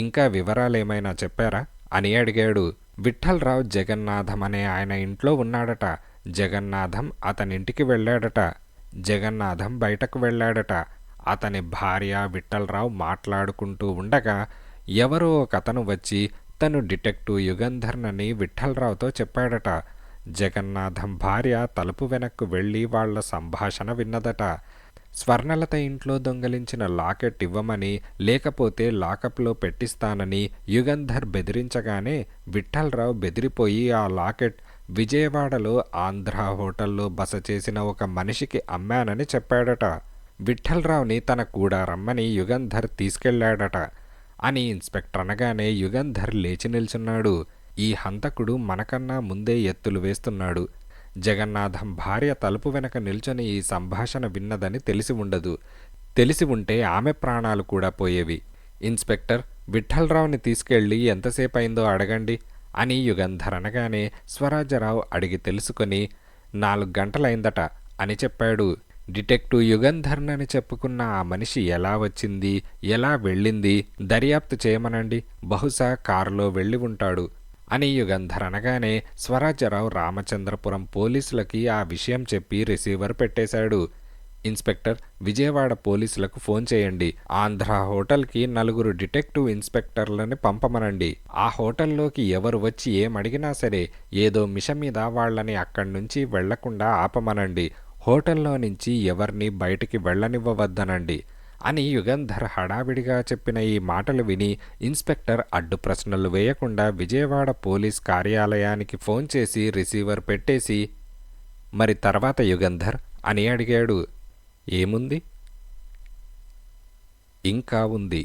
ఇంకా వివరాలేమైనా చెప్పారా అని అడిగాడు. విఠ్ఠల్రావు జగన్నాథం అనే ఆయన ఇంట్లో ఉన్నాడట. జగన్నాథం అతనింటికి వెళ్ళాడట. జగన్నాథం బయటకు వెళ్ళాడట. అతని భార్య విఠ్ఠల్రావు మాట్లాడుకుంటూ ఉండగా ఎవరో ఒకతను వచ్చి తను డిటెక్టివ్ యుగంధర్నని విఠ్ఠల్రావుతో చెప్పాడట. జగన్నాథం భార్య తలుపు వెనక్కు వెళ్ళి వాళ్ల సంభాషణ విన్నదట. స్వర్ణలత ఇంట్లో దొంగలించిన లాకెట్ ఇవ్వమని, లేకపోతే లాకప్లో పెట్టిస్తానని యుగంధర్ బెదిరించగానే విఠ్ఠల్రావు బెదిరిపోయి ఆ లాకెట్ విజయవాడలో ఆంధ్ర హోటల్లో బస చేసిన ఒక మనిషికి అమ్మానని చెప్పాడట. విఠ్ఠల్రావుని తన కూడా రమ్మని యుగంధర్ తీసుకెళ్లాడట అని ఇన్స్పెక్టర్ అనగానే యుగంధర్ లేచి నిల్చున్నాడు. ఈ హంతకుడు మనకన్నా ముందే ఎత్తులు వేస్తున్నాడు. జగన్నాథం భార్య తలుపు వెనక నిల్చొని ఈ సంభాషణ విన్నదని తెలిసి ఉండదు. తెలిసి ఉంటే ఆమె ప్రాణాలు కూడా పోయేవి. ఇన్స్పెక్టర్, విఠ్ఠల్రావుని తీసుకెళ్ళి ఎంతసేపు అయిందో అడగండి అని యుగంధర్ అనగానే స్వరాజ్యరావు అడిగి తెలుసుకొని 4 గంటలైందట అని చెప్పాడు. డిటెక్టివ్ యుగంధర్నని చెప్పుకున్న ఆ మనిషి ఎలా వచ్చింది, ఎలా వెళ్ళింది దర్యాప్తు చేయమనండి, బహుశా కారులో వెళ్ళి ఉంటాడు అని యుగంధర్ అనగానే స్వరాజ్యరావు రామచంద్రపురం పోలీసులకి ఆ విషయం చెప్పి రిసీవర్ పెట్టేశాడు. ఇన్స్పెక్టర్, విజయవాడ పోలీసులకు ఫోన్ చేయండి. ఆంధ్ర హోటల్కి 4 డిటెక్టివ్ ఇన్స్పెక్టర్లని పంపమనండి. ఆ హోటల్లోకి ఎవరు వచ్చి ఏమడిగినా సరే ఏదో మిష మీద వాళ్ళని అక్కడి నుంచి వెళ్లకుండా ఆపమనండి. హోటల్లో నుంచి ఎవరిని బయటికి వెళ్ళనివ్వవద్దనండి అని యుగంధర్ హడావిడిగా చెప్పిన ఈ మాటలు విని ఇన్స్పెక్టర్ అడ్డు ప్రశ్నలు వేయకుండా విజయవాడ పోలీస్ కార్యాలయానికి ఫోన్ చేసి రిసీవర్ పెట్టేసి, మరి తర్వాత యుగంధర్ అని అడిగాడు. ఏముంది? ఇంకా ఉంది.